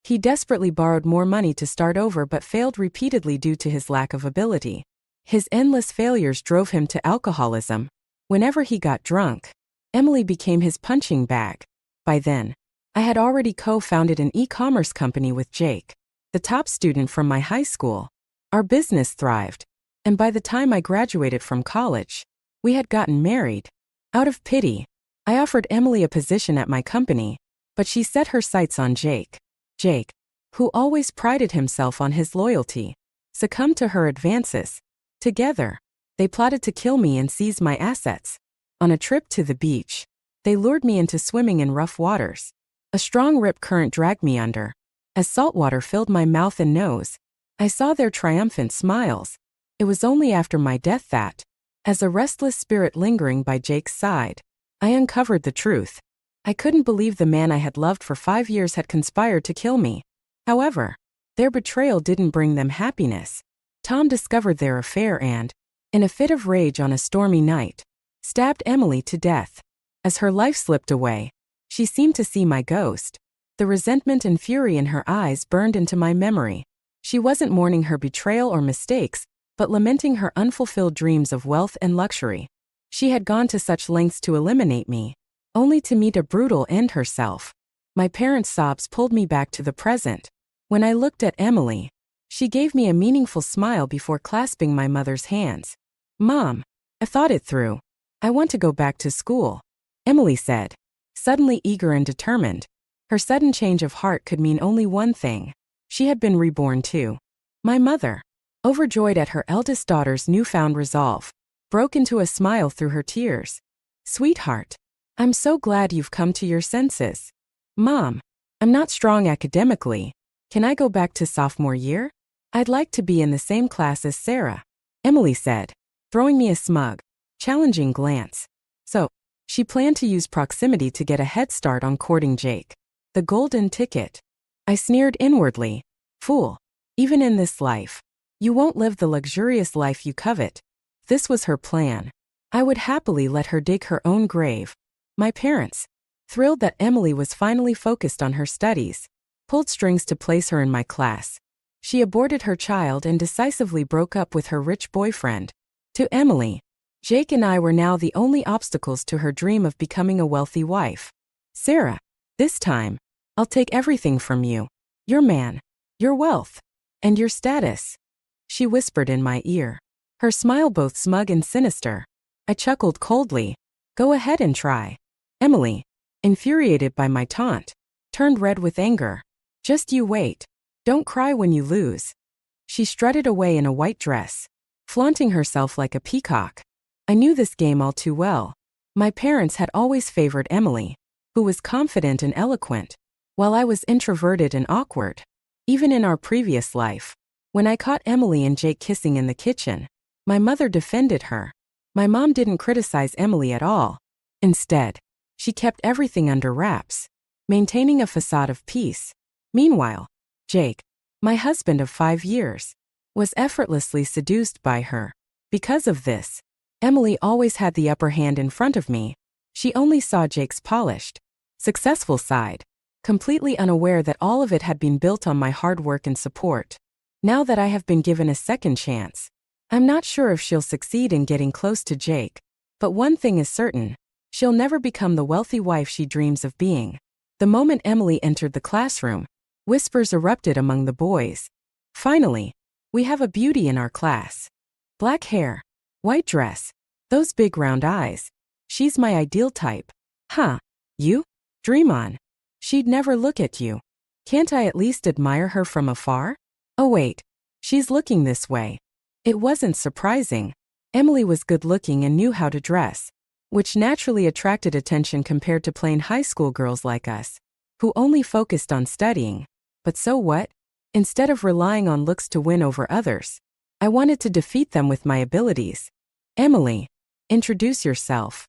He desperately borrowed more money to start over but failed repeatedly due to his lack of ability. His endless failures drove him to alcoholism. Whenever he got drunk, Emily became his punching bag. By then, I had already co-founded an e-commerce company with Jake, the top student from my high school. Our business thrived, and by the time I graduated from college, we had gotten married. Out of pity, I offered Emily a position at my company, but she set her sights on Jake. Jake, who always prided himself on his loyalty, succumbed to her advances. Together, they plotted to kill me and seize my assets. On a trip to the beach, they lured me into swimming in rough waters. A strong rip current dragged me under. As salt water filled my mouth and nose, I saw their triumphant smiles. It was only after my death that, as a restless spirit lingering by Jake's side, I uncovered the truth. I couldn't believe the man I had loved for 5 years had conspired to kill me. However, their betrayal didn't bring them happiness. Tom discovered their affair and, in a fit of rage on a stormy night, stabbed Emily to death. As her life slipped away, she seemed to see my ghost. The resentment and fury in her eyes burned into my memory. She wasn't mourning her betrayal or mistakes, but lamenting her unfulfilled dreams of wealth and luxury. She had gone to such lengths to eliminate me, only to meet a brutal end herself. My parents' sobs pulled me back to the present. When I looked at Emily, she gave me a meaningful smile before clasping my mother's hands. "Mom, I thought it through. I want to go back to school," Emily said, suddenly eager and determined. Her sudden change of heart could mean only one thing. She had been reborn too. My mother, overjoyed at her eldest daughter's newfound resolve, broke into a smile through her tears. "Sweetheart, I'm so glad you've come to your senses." "Mom, I'm not strong academically. Can I go back to sophomore year? I'd like to be in the same class as Sarah," Emily said, throwing me a smug, challenging glance. So, she planned to use proximity to get a head start on courting Jake. The golden ticket. I sneered inwardly. Fool. Even in this life, you won't live the luxurious life you covet. This was her plan. I would happily let her dig her own grave. My parents, thrilled that Emily was finally focused on her studies, pulled strings to place her in my class. She aborted her child and decisively broke up with her rich boyfriend. To Emily, Jake and I were now the only obstacles to her dream of becoming a wealthy wife. "Sarah, this time, I'll take everything from you. Your man, your wealth, And your status? She whispered in my ear, her smile both smug and sinister. I chuckled coldly. Go ahead and try. Emily, infuriated by my taunt, turned red with anger. Just you wait. Don't cry when you lose. She strutted away in a white dress, flaunting herself like a peacock. I knew this game all too well. My parents had always favored Emily, who was confident and eloquent, while I was introverted and awkward. Even in our previous life, when I caught Emily and Jake kissing in the kitchen, my mother defended her. My mom didn't criticize Emily at all. Instead, she kept everything under wraps, maintaining a facade of peace. Meanwhile, Jake, my husband of 5 years, was effortlessly seduced by her. Because of this, Emily always had the upper hand in front of me. She only saw Jake's polished, successful side, completely unaware that all of it had been built on my hard work and support. Now that I have been given a second chance, I'm not sure if she'll succeed in getting close to Jake. But one thing is certain, she'll never become the wealthy wife she dreams of being. The moment Emily entered the classroom, whispers erupted among the boys. Finally, we have a beauty in our class. Black hair, white dress, those big round eyes. She's my ideal type. Huh, you? Dream on. She'd never look at you. Can't I at least admire her from afar? Oh wait, she's looking this way. It wasn't surprising. Emily was good-looking and knew how to dress, which naturally attracted attention compared to plain high school girls like us, who only focused on studying. But so what? Instead of relying on looks to win over others, I wanted to defeat them with my abilities. Emily, introduce yourself,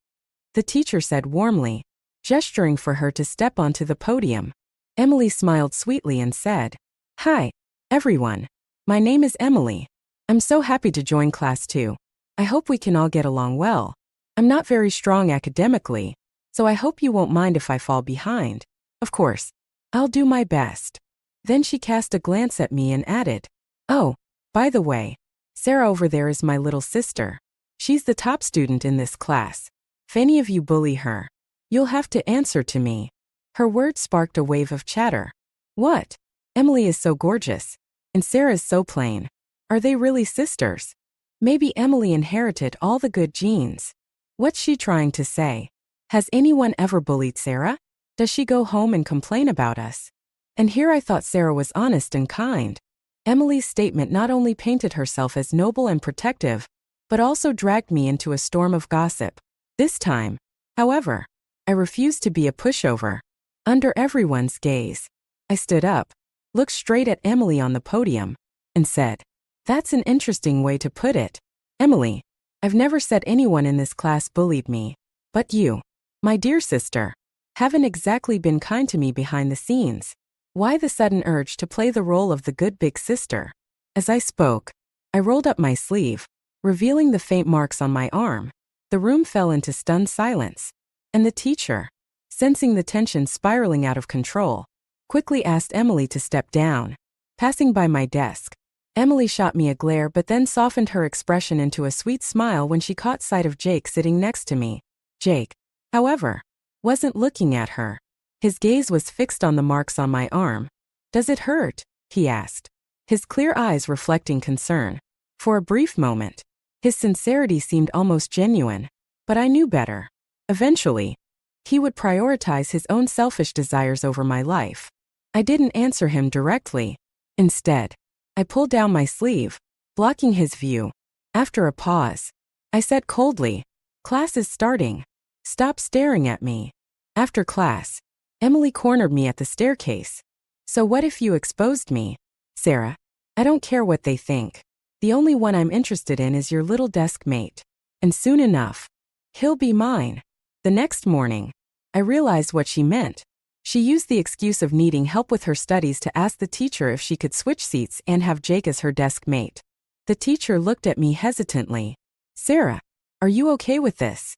the teacher said warmly, gesturing for her to step onto the podium. Emily smiled sweetly and said, Hi, everyone. My name is Emily. I'm so happy to join class too. I hope we can all get along well. I'm not very strong academically, so I hope you won't mind if I fall behind. Of course, I'll do my best. Then she cast a glance at me and added, Oh, by the way, Sarah over there is my little sister. She's the top student in this class. If any of you bully her, you'll have to answer to me. Her words sparked a wave of chatter. What? Emily is so gorgeous, and Sarah's so plain. Are they really sisters? Maybe Emily inherited all the good genes. What's she trying to say? Has anyone ever bullied Sarah? Does she go home and complain about us? And here I thought Sarah was honest and kind. Emily's statement not only painted herself as noble and protective, but also dragged me into a storm of gossip. This time, however, I refused to be a pushover. Under everyone's gaze, I stood up, looked straight at Emily on the podium, and said, That's an interesting way to put it. Emily, I've never said anyone in this class bullied me, but you, my dear sister, haven't exactly been kind to me behind the scenes. Why the sudden urge to play the role of the good big sister? As I spoke, I rolled up my sleeve, revealing the faint marks on my arm. The room fell into stunned silence, and the teacher, sensing the tension spiraling out of control, quickly asked Emily to step down. Passing by my desk, Emily shot me a glare but then softened her expression into a sweet smile when she caught sight of Jake sitting next to me. Jake, however, wasn't looking at her. His gaze was fixed on the marks on my arm. Does it hurt? He asked, his clear eyes reflecting concern. For a brief moment, his sincerity seemed almost genuine, but I knew better. Eventually, he would prioritize his own selfish desires over my life. I didn't answer him directly. Instead, I pulled down my sleeve, blocking his view. After a pause, I said coldly, Class is starting. Stop staring at me. After class, Emily cornered me at the staircase. So what if you exposed me? Sarah, I don't care what they think. The only one I'm interested in is your little desk mate. And soon enough, he'll be mine. The next morning, I realized what she meant. She used the excuse of needing help with her studies to ask the teacher if she could switch seats and have Jake as her desk mate. The teacher looked at me hesitantly. Sarah, are you okay with this?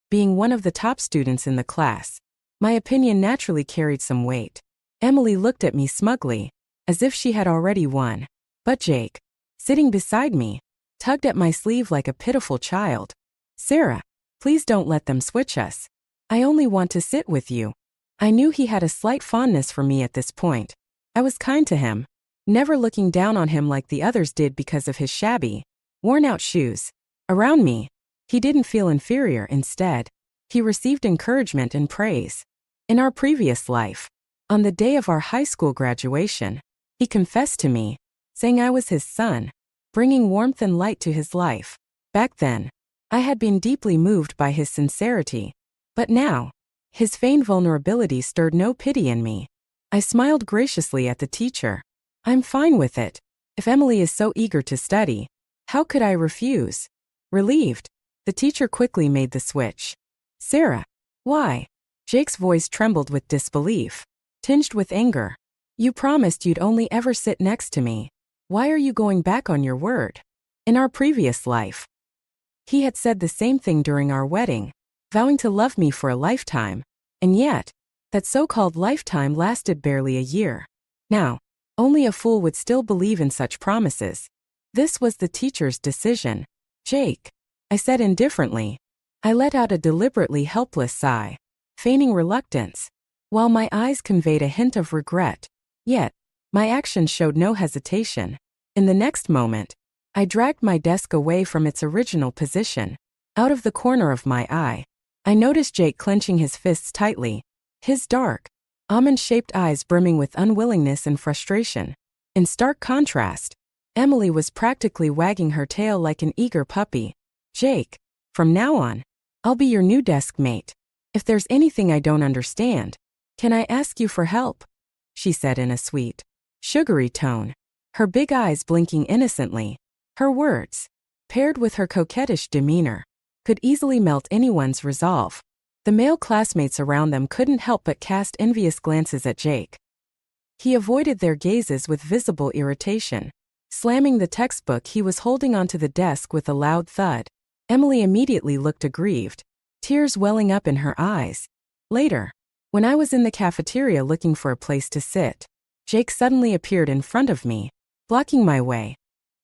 Being one of the top students in the class, my opinion naturally carried some weight. Emily looked at me smugly, as if she had already won. But Jake, sitting beside me, tugged at my sleeve like a pitiful child. Sarah, please don't let them switch us. I only want to sit with you. I knew he had a slight fondness for me at this point. I was kind to him, never looking down on him like the others did because of his shabby, worn-out shoes. Around me, he didn't feel inferior. Instead, he received encouragement and praise. In our previous life, on the day of our high school graduation, he confessed to me, saying I was his son, bringing warmth and light to his life. Back then, I had been deeply moved by his sincerity, but now, his feigned vulnerability stirred no pity in me. I smiled graciously at the teacher. I'm fine with it. If Emily is so eager to study, how could I refuse? Relieved, the teacher quickly made the switch. Sarah, why? Jake's voice trembled with disbelief, tinged with anger. You promised you'd only ever sit next to me. Why are you going back on your word? In our previous life, he had said the same thing during our wedding, vowing to love me for a lifetime, and yet, that so-called lifetime lasted barely a year. Now, only a fool would still believe in such promises. This was the teacher's decision. Jake, I said indifferently. I let out a deliberately helpless sigh, feigning reluctance, while my eyes conveyed a hint of regret. Yet, my actions showed no hesitation. In the next moment, I dragged my desk away from its original position. Out of the corner of my eye, I noticed Jake clenching his fists tightly, his dark, almond-shaped eyes brimming with unwillingness and frustration. In stark contrast, Emily was practically wagging her tail like an eager puppy. Jake, from now on, I'll be your new desk mate. If there's anything I don't understand, can I ask you for help? She said in a sweet, sugary tone, her big eyes blinking innocently. Her words, paired with her coquettish demeanor, could easily melt anyone's resolve. The male classmates around them couldn't help but cast envious glances at Jake. He avoided their gazes with visible irritation, slamming the textbook he was holding onto the desk with a loud thud. Emily immediately looked aggrieved, tears welling up in her eyes. Later, when I was in the cafeteria looking for a place to sit, Jake suddenly appeared in front of me, blocking my way.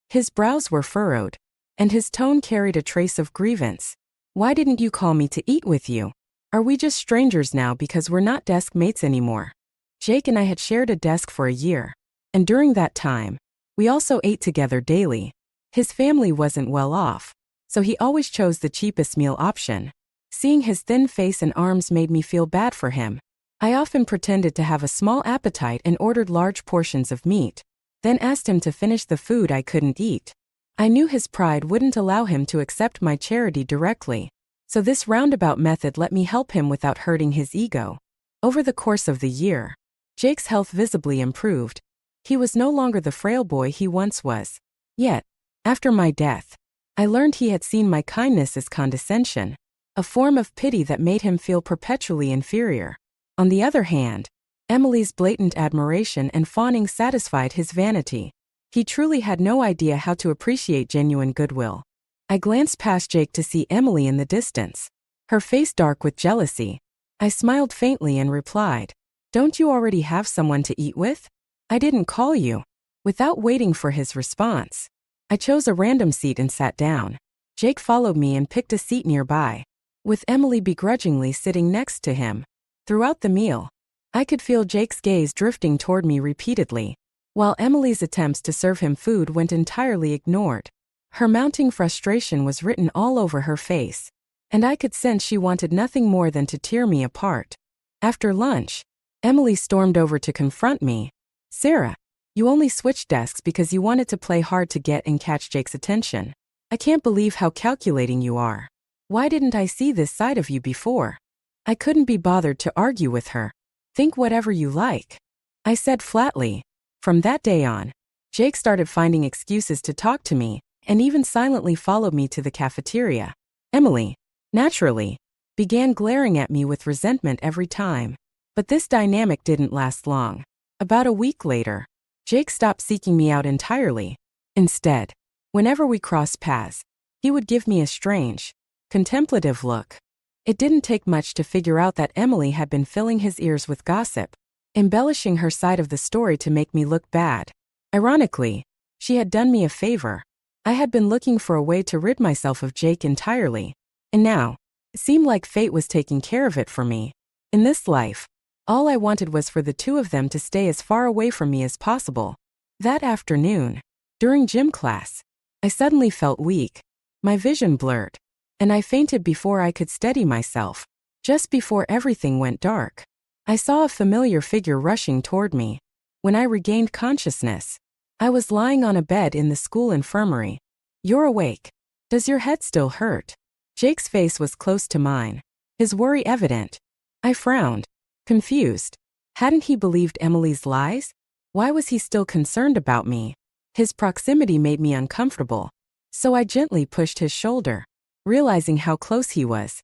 His brows were furrowed, and his tone carried a trace of grievance. Why didn't you call me to eat with you? Are we just strangers now because we're not desk mates anymore? Jake and I had shared a desk for a year, and during that time, we also ate together daily. His family wasn't well off, so he always chose the cheapest meal option. Seeing his thin face and arms made me feel bad for him. I often pretended to have a small appetite and ordered large portions of meat, then asked him to finish the food I couldn't eat. I knew his pride wouldn't allow him to accept my charity directly, so this roundabout method let me help him without hurting his ego. Over the course of the year, Jake's health visibly improved. He was no longer the frail boy he once was. Yet, after my death, I learned he had seen my kindness as condescension, a form of pity that made him feel perpetually inferior. On the other hand, Emily's blatant admiration and fawning satisfied his vanity. He truly had no idea how to appreciate genuine goodwill. I glanced past Jake to see Emily in the distance, her face dark with jealousy. I smiled faintly and replied, "Don't you already have someone to eat with? I didn't call you." Without waiting for his response, I chose a random seat and sat down. Jake followed me and picked a seat nearby, with Emily begrudgingly sitting next to him. Throughout the meal, I could feel Jake's gaze drifting toward me repeatedly, while Emily's attempts to serve him food went entirely ignored. Her mounting frustration was written all over her face, and I could sense she wanted nothing more than to tear me apart. After lunch, Emily stormed over to confront me. "Sarah, you only switched desks because you wanted to play hard to get and catch Jake's attention. I can't believe how calculating you are. Why didn't I see this side of you before?" I couldn't be bothered to argue with her. "Think whatever you like," I said flatly. From that day on, Jake started finding excuses to talk to me, and even silently followed me to the cafeteria. Emily, naturally, began glaring at me with resentment every time. But this dynamic didn't last long. About a week later, Jake stopped seeking me out entirely. Instead, whenever we crossed paths, he would give me a strange, contemplative look. It didn't take much to figure out that Emily had been filling his ears with gossip, embellishing her side of the story to make me look bad. Ironically, she had done me a favor. I had been looking for a way to rid myself of Jake entirely, and now, it seemed like fate was taking care of it for me. In this life, all I wanted was for the two of them to stay as far away from me as possible. That afternoon, during gym class, I suddenly felt weak. My vision blurred, and I fainted before I could steady myself. Just before everything went dark, I saw a familiar figure rushing toward me. When I regained consciousness, I was lying on a bed in the school infirmary. "You're awake. Does your head still hurt?" Jake's face was close to mine, his worry evident. I frowned, confused. Hadn't he believed Emily's lies? Why was he still concerned about me? His proximity made me uncomfortable, so I gently pushed his shoulder, realizing how close he was.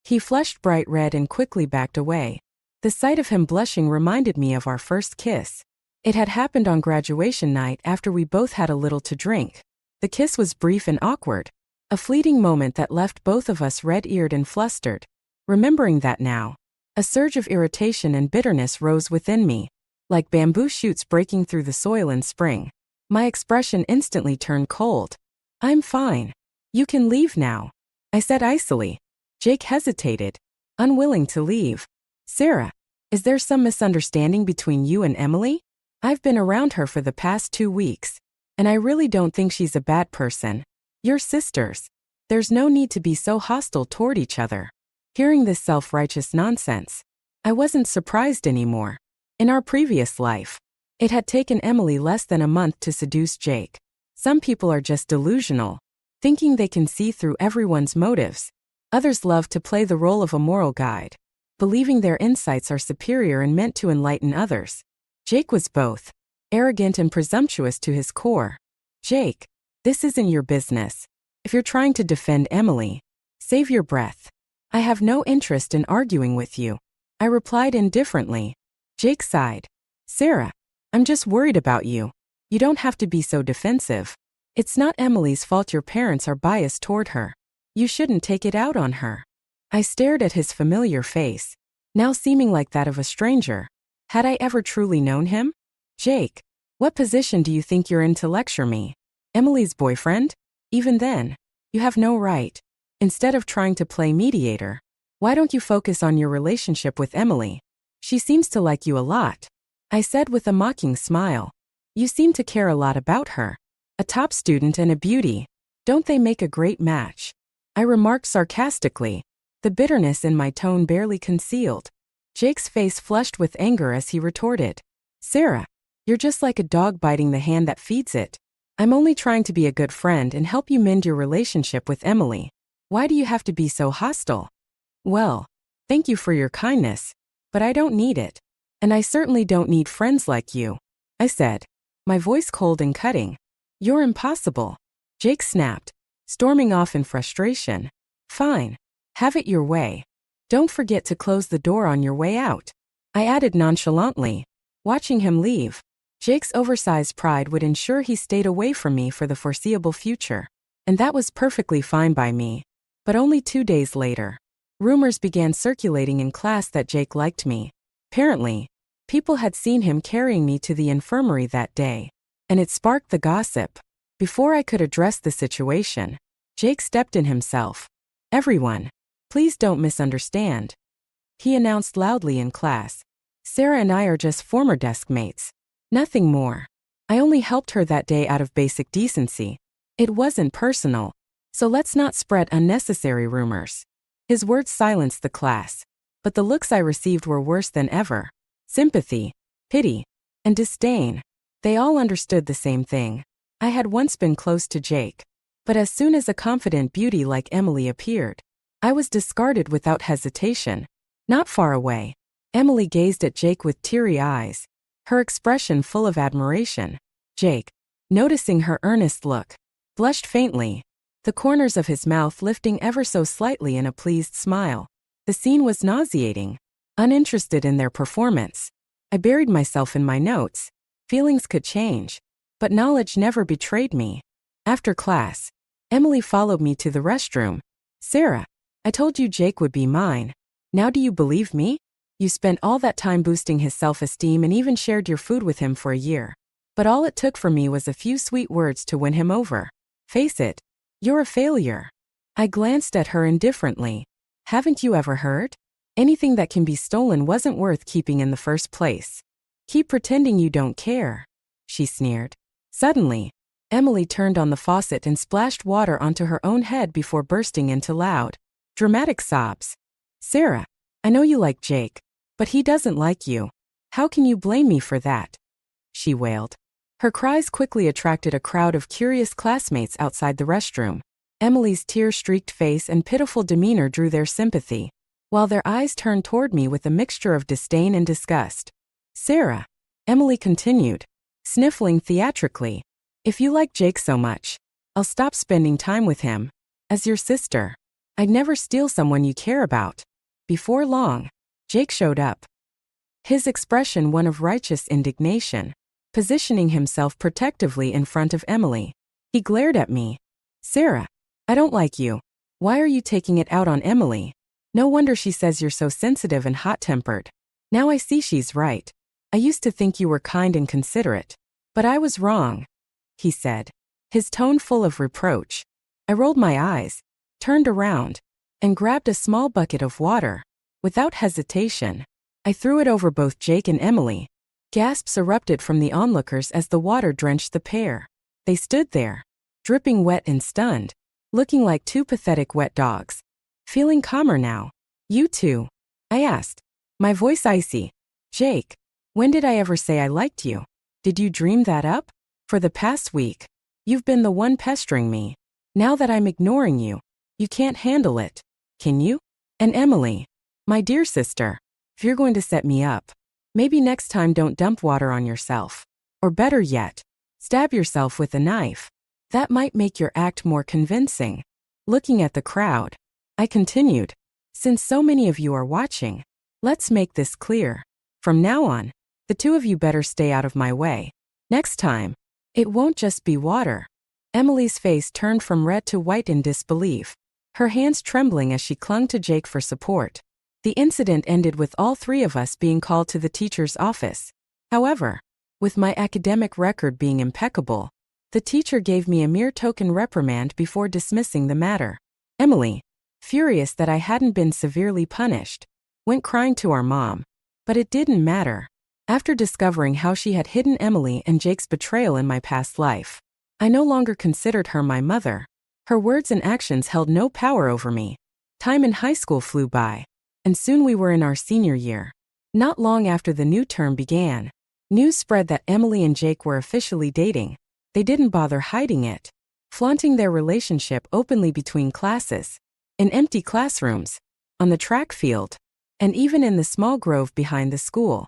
He flushed bright red and quickly backed away. The sight of him blushing reminded me of our first kiss. It had happened on graduation night after we both had a little to drink. The kiss was brief and awkward, a fleeting moment that left both of us red-eared and flustered. Remembering that now, a surge of irritation and bitterness rose within me, like bamboo shoots breaking through the soil in spring. My expression instantly turned cold. "I'm fine. You can leave now," I said icily. Jake hesitated, unwilling to leave. "Sarah, is there some misunderstanding between you and Emily? I've been around her for the past 2 weeks, and I really don't think she's a bad person. You're sisters. There's no need to be so hostile toward each other." Hearing this self-righteous nonsense, I wasn't surprised anymore. In our previous life, it had taken Emily less than a month to seduce Jake. Some people are just delusional, thinking they can see through everyone's motives. Others love to play the role of a moral guide, believing their insights are superior and meant to enlighten others. Jake was both arrogant and presumptuous to his core. "Jake, this isn't your business. If you're trying to defend Emily, save your breath. I have no interest in arguing with you," I replied indifferently. Jake sighed. "Sarah, I'm just worried about you. You don't have to be so defensive. It's not Emily's fault your parents are biased toward her. You shouldn't take it out on her." I stared at his familiar face, now seeming like that of a stranger. Had I ever truly known him? "Jake, what position do you think you're in to lecture me? Emily's boyfriend? Even then, you have no right. Instead of trying to play mediator, why don't you focus on your relationship with Emily? She seems to like you a lot," I said with a mocking smile. "You seem to care a lot about her. A top student and a beauty. Don't they make a great match?" I remarked sarcastically, the bitterness in my tone barely concealed. Jake's face flushed with anger as he retorted. "Sarah, you're just like a dog biting the hand that feeds it. I'm only trying to be a good friend and help you mend your relationship with Emily. Why do you have to be so hostile?" "Well, thank you for your kindness, but I don't need it. And I certainly don't need friends like you," I said, my voice cold and cutting. "You're impossible," Jake snapped, storming off in frustration. "Fine. Have it your way. Don't forget to close the door on your way out," I added nonchalantly, watching him leave. Jake's oversized pride would ensure he stayed away from me for the foreseeable future, and that was perfectly fine by me. But only 2 days later, rumors began circulating in class that Jake liked me. Apparently, people had seen him carrying me to the infirmary that day, and it sparked the gossip. Before I could address the situation, Jake stepped in himself. "Everyone, please don't misunderstand," he announced loudly in class. "Sarah and I are just former desk mates. Nothing more. I only helped her that day out of basic decency. It wasn't personal, so let's not spread unnecessary rumors." His words silenced the class, but the looks I received were worse than ever. Sympathy, pity, and disdain. They all understood the same thing. I had once been close to Jake, but as soon as a confident beauty like Emily appeared, I was discarded without hesitation. Not far away, Emily gazed at Jake with teary eyes, her expression full of admiration. Jake, noticing her earnest look, blushed faintly, the corners of his mouth lifting ever so slightly in a pleased smile. The scene was nauseating. Uninterested in their performance, I buried myself in my notes. Feelings could change, but knowledge never betrayed me. After class, Emily followed me to the restroom. "Sarah, I told you Jake would be mine. Now do you believe me? You spent all that time boosting his self-esteem and even shared your food with him for a year. But all it took for me was a few sweet words to win him over. Face it, you're a failure." I glanced at her indifferently. "Haven't you ever heard? Anything that can be stolen wasn't worth keeping in the first place. Keep pretending you don't care." she sneered. Suddenly, Emily turned on the faucet and splashed water onto her own head before bursting into loud, dramatic sobs. Sarah, I know you like Jake, but he doesn't like you. How can you blame me for that? She wailed. Her cries quickly attracted a crowd of curious classmates outside the restroom. Emily's tear-streaked face and pitiful demeanor drew their sympathy, while their eyes turned toward me with a mixture of disdain and disgust. Sarah, Emily continued, sniffling theatrically, if you like Jake so much, I'll stop spending time with him. As your sister, I'd never steal someone you care about. Before long, Jake showed up. His expression one of righteous indignation, positioning himself protectively in front of Emily. He glared at me. Sarah, I don't like you. Why are you taking it out on Emily? No wonder she says you're so sensitive and hot-tempered. Now I see she's right. I used to think you were kind and considerate. But I was wrong, he said, his tone full of reproach. I rolled my eyes, turned around, and grabbed a small bucket of water. Without hesitation, I threw it over both Jake and Emily. Gasps erupted from the onlookers as the water drenched the pair. They stood there, dripping wet and stunned, looking like two pathetic wet dogs. Feeling calmer now. You two? I asked, my voice icy. Jake, when did I ever say I liked you? Did you dream that up? For the past week, you've been the one pestering me. Now that I'm ignoring you, you can't handle it, can you? And Emily, my dear sister, if you're going to set me up, maybe next time don't dump water on yourself. Or better yet, stab yourself with a knife. That might make your act more convincing. Looking at the crowd, I continued, since so many of you are watching, let's make this clear. From now on, the two of you better stay out of my way. Next time, it won't just be water. Emily's face turned from red to white in disbelief, her hands trembling as she clung to Jake for support. The incident ended with all three of us being called to the teacher's office. However, with my academic record being impeccable, the teacher gave me a mere token reprimand before dismissing the matter. Emily, furious that I hadn't been severely punished, went crying to our mom. But it didn't matter. After discovering how she had hidden Emily and Jake's betrayal in my past life, I no longer considered her my mother. Her words and actions held no power over me. Time in high school flew by, and soon we were in our senior year. Not long after the new term began, news spread that Emily and Jake were officially dating. They didn't bother hiding it, flaunting their relationship openly between classes, in empty classrooms, on the track field, and even in the small grove behind the school.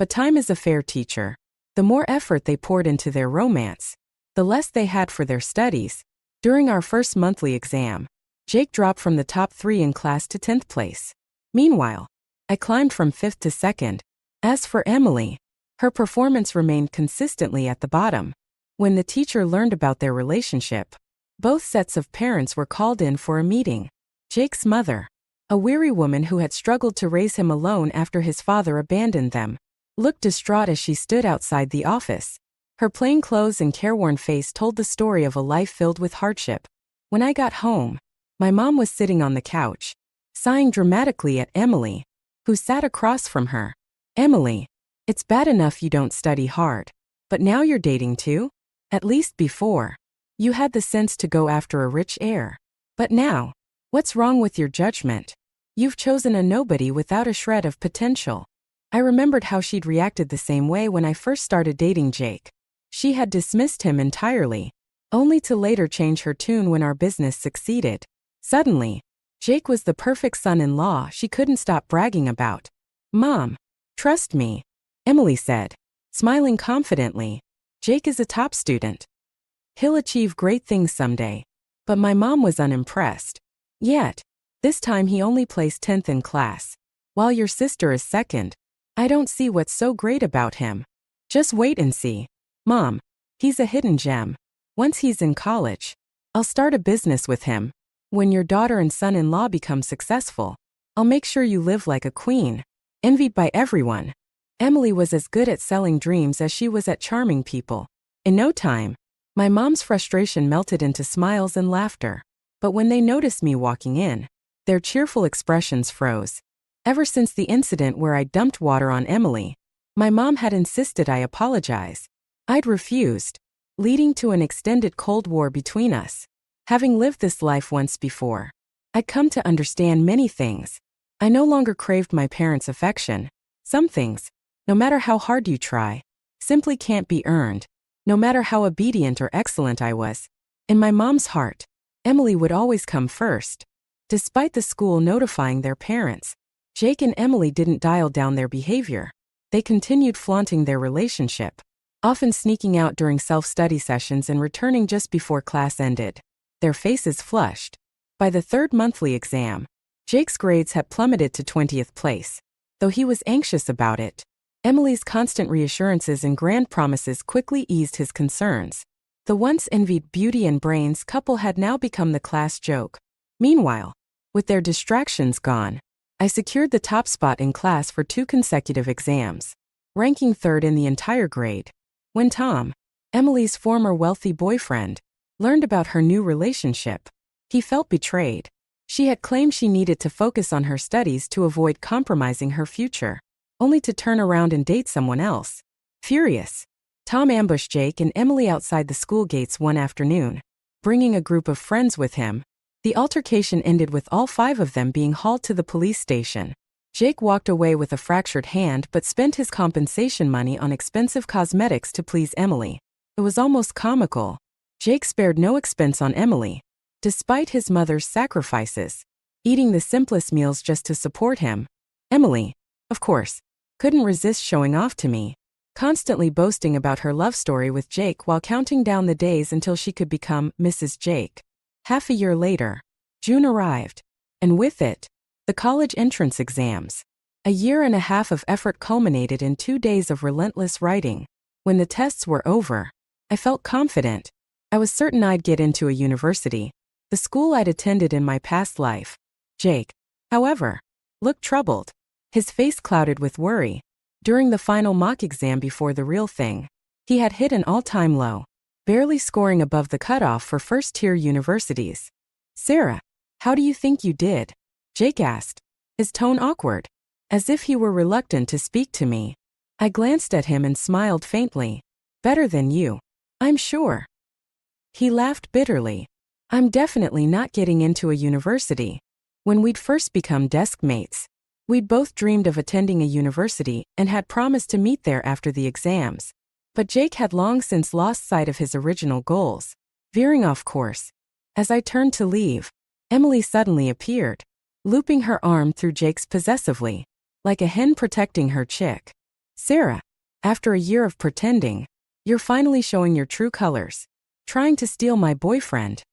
But time is a fair teacher. The more effort they poured into their romance, the less they had for their studies. During our first monthly exam, Jake dropped from the top 3 in class to 10th place. Meanwhile, I climbed from 5th to 2nd. As for Emily, her performance remained consistently at the bottom. When the teacher learned about their relationship, both sets of parents were called in for a meeting. Jake's mother, a weary woman who had struggled to raise him alone after his father abandoned them, looked distraught as she stood outside the office. Her plain clothes and careworn face told the story of a life filled with hardship. When I got home, my mom was sitting on the couch, sighing dramatically at Emily, who sat across from her. Emily, it's bad enough you don't study hard, but now you're dating too? At least before, you had the sense to go after a rich heir. But now, what's wrong with your judgment? You've chosen a nobody without a shred of potential. I remembered how she'd reacted the same way when I first started dating Jake. She had dismissed him entirely, only to later change her tune when our business succeeded. Suddenly, Jake was the perfect son-in-law she couldn't stop bragging about. Mom, trust me, Emily said, smiling confidently. Jake is a top student. He'll achieve great things someday. But my mom was unimpressed. Yet, this time he only placed 10th in class, while your sister is 2nd. I don't see what's so great about him. Just wait and see. Mom, he's a hidden gem. Once he's in college, I'll start a business with him. When your daughter and son-in-law become successful, I'll make sure you live like a queen, envied by everyone. Emily was as good at selling dreams as she was at charming people. In no time, my mom's frustration melted into smiles and laughter. But when they noticed me walking in, their cheerful expressions froze. Ever since the incident where I dumped water on Emily, my mom had insisted I apologize. I'd refused, leading to an extended Cold War between us. Having lived this life once before, I'd come to understand many things. I no longer craved my parents' affection. Some things, no matter how hard you try, simply can't be earned, no matter how obedient or excellent I was. In my mom's heart, Emily would always come first. Despite the school notifying their parents, Jake and Emily didn't dial down their behavior. They continued flaunting their relationship, often sneaking out during self-study sessions and returning just before class ended, their faces flushed. By the third monthly exam, Jake's grades had plummeted to 20th place. Though he was anxious about it, Emily's constant reassurances and grand promises quickly eased his concerns. The once envied beauty and brains couple had now become the class joke. Meanwhile, with their distractions gone, I secured the top spot in class for 2 consecutive exams, ranking 3rd in the entire grade. When Tom, Emily's former wealthy boyfriend, learned about her new relationship, he felt betrayed. She had claimed she needed to focus on her studies to avoid compromising her future, only to turn around and date someone else. Furious, Tom ambushed Jake and Emily outside the school gates one afternoon, bringing a group of friends with him. The altercation ended with all 5 of them being hauled to the police station. Jake walked away with a fractured hand but spent his compensation money on expensive cosmetics to please Emily. It was almost comical. Jake spared no expense on Emily, despite his mother's sacrifices, eating the simplest meals just to support him. Emily, of course, couldn't resist showing off to me, constantly boasting about her love story with Jake while counting down the days until she could become Mrs. Jake. Half a year later, June arrived, and with it, the college entrance exams. A year and a half of effort culminated in 2 days of relentless writing. When the tests were over, I felt confident. I was certain I'd get into a university, the school I'd attended in my past life. Jake, however, looked troubled, his face clouded with worry. During the final mock exam before the real thing, he had hit an all-time low, barely scoring above the cutoff for first-tier universities. "Sarah, how do you think you did?" Jake asked, his tone awkward, as if he were reluctant to speak to me. I glanced at him and smiled faintly. "Better than you, I'm sure." He laughed bitterly. "I'm definitely not getting into a university." When we'd first become desk mates, we'd both dreamed of attending a university and had promised to meet there after the exams. But Jake had long since lost sight of his original goals, veering off course. As I turned to leave, Emily suddenly appeared, looping her arm through Jake's possessively, like a hen protecting her chick. "Sarah, after a year of pretending, you're finally showing your true colors. Trying to steal my boyfriend."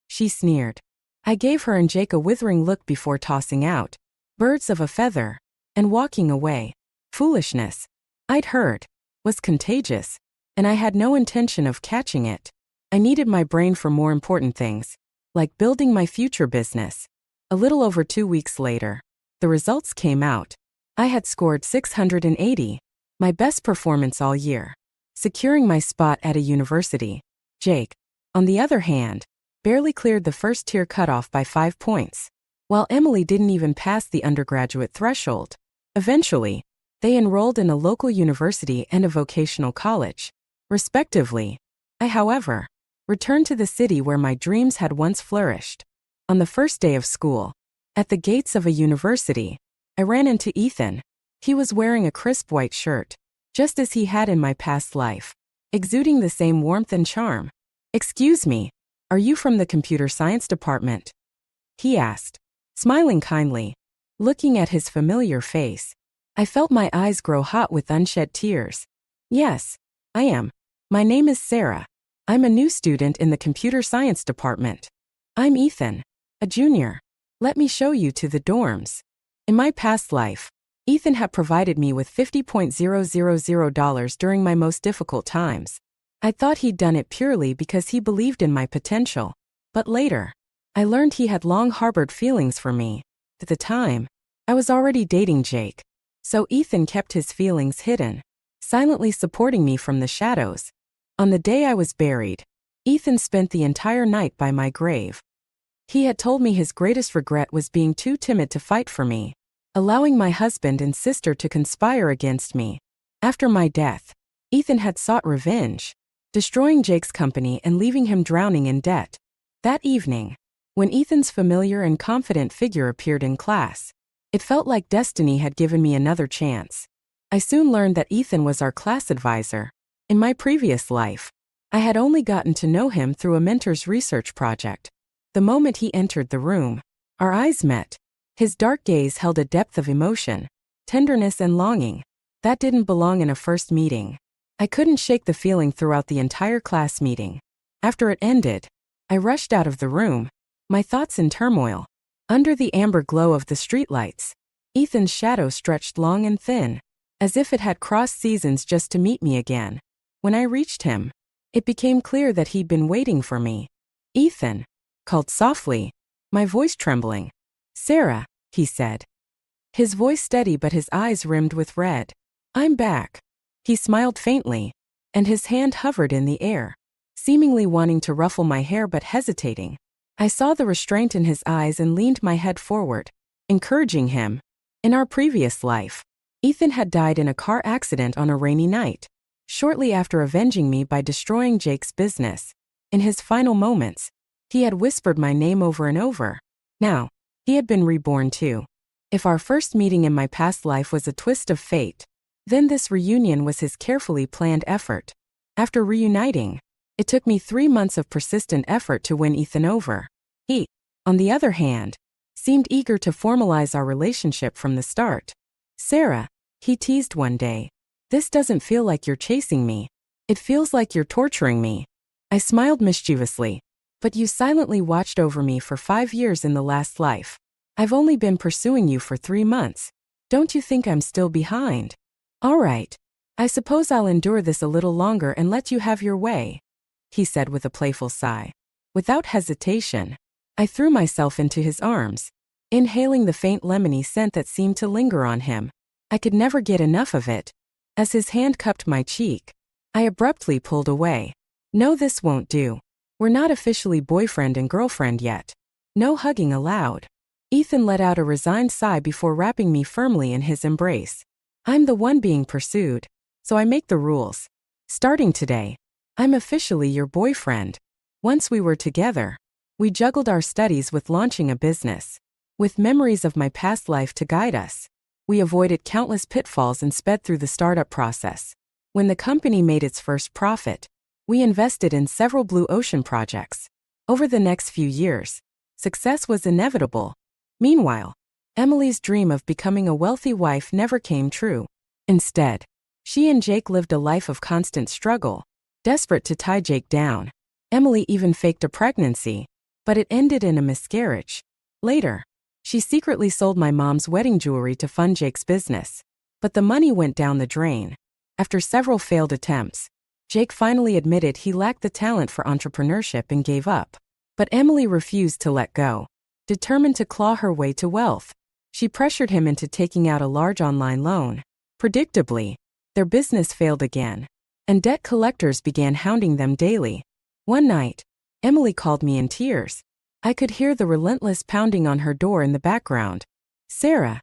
She sneered. I gave her and Jake a withering look before tossing out, "Birds of a feather," and walking away. Foolishness, I'd heard, was contagious, and I had no intention of catching it. I needed my brain for more important things, like building my future business. A little over 2 weeks later, the results came out. I had scored 680, my best performance all year, securing my spot at a university. Jake, on the other hand, barely cleared the first-tier cutoff by 5 points, while Emily didn't even pass the undergraduate threshold. Eventually, they enrolled in a local university and a vocational college, respectively. I, however, returned to the city where my dreams had once flourished. On the first day of school, at the gates of a university, I ran into Ethan. He was wearing a crisp white shirt, just as he had in my past life, exuding the same warmth and charm. "Excuse me, are you from the computer science department?" he asked, smiling kindly. Looking at his familiar face, I felt my eyes grow hot with unshed tears. "Yes, I am. My name is Sarah. I'm a new student in the computer science department." "I'm Ethan, a junior. Let me show you to the dorms." In my past life, Ethan had provided me with $50,000 during my most difficult times. I thought he'd done it purely because he believed in my potential. But later, I learned he had long harbored feelings for me. At the time, I was already dating Jake. So Ethan kept his feelings hidden, silently supporting me from the shadows. On the day I was buried, Ethan spent the entire night by my grave. He had told me his greatest regret was being too timid to fight for me, allowing my husband and sister to conspire against me. After my death, Ethan had sought revenge, destroying Jake's company and leaving him drowning in debt. That evening, when Ethan's familiar and confident figure appeared in class, it felt like destiny had given me another chance. I soon learned that Ethan was our class advisor. In my previous life, I had only gotten to know him through a mentor's research project. The moment he entered the room, our eyes met. His dark gaze held a depth of emotion, tenderness and longing that didn't belong in a first meeting. I couldn't shake the feeling throughout the entire class meeting. After it ended, I rushed out of the room, my thoughts in turmoil. Under the amber glow of the streetlights, Ethan's shadow stretched long and thin, as if it had crossed seasons just to meet me again. When I reached him, it became clear that he'd been waiting for me. "Ethan," called softly, my voice trembling. "Sarah," he said. His voice steady but his eyes rimmed with red. "I'm back." He smiled faintly, and his hand hovered in the air, seemingly wanting to ruffle my hair but hesitating. I saw the restraint in his eyes and leaned my head forward, encouraging him. In our previous life, Ethan had died in a car accident on a rainy night, shortly after avenging me by destroying Jake's business. In his final moments, he had whispered my name over and over. Now, he had been reborn too. If our first meeting in my past life was a twist of fate, then this reunion was his carefully planned effort. After reuniting, it took me 3 months of persistent effort to win Ethan over. He, on the other hand, seemed eager to formalize our relationship from the start. "Sarah," he teased one day, "this doesn't feel like you're chasing me. It feels like you're torturing me." I smiled mischievously. "But you silently watched over me for 5 years in the last life. I've only been pursuing you for 3 months. Don't you think I'm still behind?" "All right. I suppose I'll endure this a little longer and let you have your way," he said with a playful sigh. Without hesitation, I threw myself into his arms, inhaling the faint lemony scent that seemed to linger on him. I could never get enough of it. As his hand cupped my cheek, I abruptly pulled away. "No, this won't do. We're not officially boyfriend and girlfriend yet. No hugging allowed." Ethan let out a resigned sigh before wrapping me firmly in his embrace. "I'm the one being pursued, so I make the rules. Starting today, I'm officially your boyfriend." Once we were together, we juggled our studies with launching a business. With memories of my past life to guide us, we avoided countless pitfalls and sped through the startup process. When the company made its first profit, we invested in several blue ocean projects. Over the next few years, success was inevitable. Meanwhile, Emily's dream of becoming a wealthy wife never came true. Instead, she and Jake lived a life of constant struggle, desperate to tie Jake down. Emily even faked a pregnancy, but it ended in a miscarriage. Later, she secretly sold my mom's wedding jewelry to fund Jake's business, but the money went down the drain. After several failed attempts, Jake finally admitted he lacked the talent for entrepreneurship and gave up. But Emily refused to let go. Determined to claw her way to wealth, she pressured him into taking out a large online loan. Predictably, their business failed again, and debt collectors began hounding them daily. One night, Emily called me in tears. I could hear the relentless pounding on her door in the background. "Sarah,"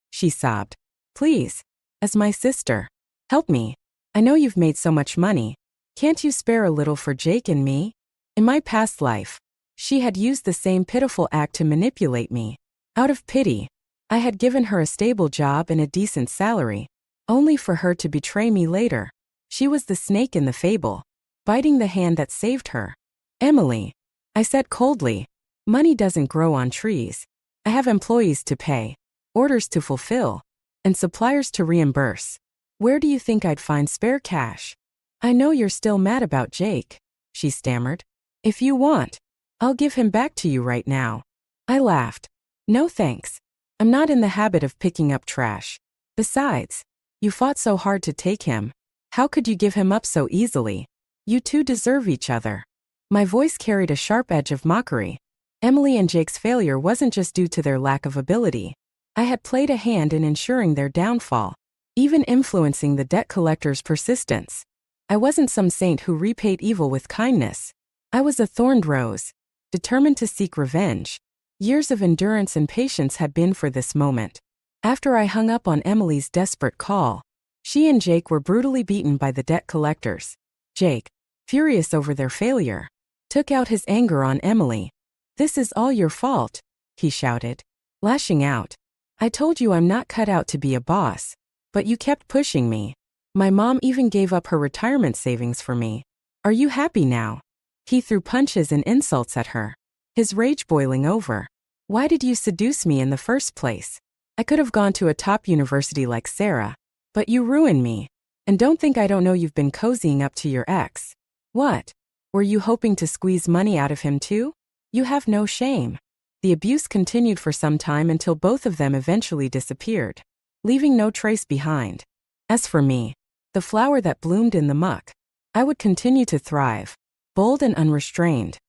she sobbed, "please, as my sister, help me. I know you've made so much money. Can't you spare a little for Jake and me?" In my past life, she had used the same pitiful act to manipulate me. Out of pity, I had given her a stable job and a decent salary, only for her to betray me later. She was the snake in the fable, biting the hand that saved her. "Emily," I said coldly, "money doesn't grow on trees. I have employees to pay, orders to fulfill, and suppliers to reimburse. Where do you think I'd find spare cash?" "I know you're still mad about Jake," she stammered. "If you want, I'll give him back to you right now." I laughed. "No thanks. I'm not in the habit of picking up trash. Besides, you fought so hard to take him. How could you give him up so easily? You two deserve each other." My voice carried a sharp edge of mockery. Emily and Jake's failure wasn't just due to their lack of ability. I had played a hand in ensuring their downfall, even influencing the debt collector's persistence. I wasn't some saint who repaid evil with kindness. I was a thorned rose, determined to seek revenge. Years of endurance and patience had been for this moment. After I hung up on Emily's desperate call, She and Jake were brutally beaten by the debt collectors. Jake, furious over their failure, took out his anger on Emily. "This is all your fault," he shouted, lashing out. "I told you I'm not cut out to be a boss. But you kept pushing me. My mom even gave up her retirement savings for me. Are you happy now?" He threw punches and insults at her, his rage boiling over. "Why did you seduce me in the first place? I could have gone to a top university like Sarah, but you ruined me. And don't think I don't know you've been cozying up to your ex. What? Were you hoping to squeeze money out of him too? You have no shame." The abuse continued for some time until both of them eventually disappeared, leaving no trace behind. As for me, the flower that bloomed in the muck, I would continue to thrive, bold and unrestrained,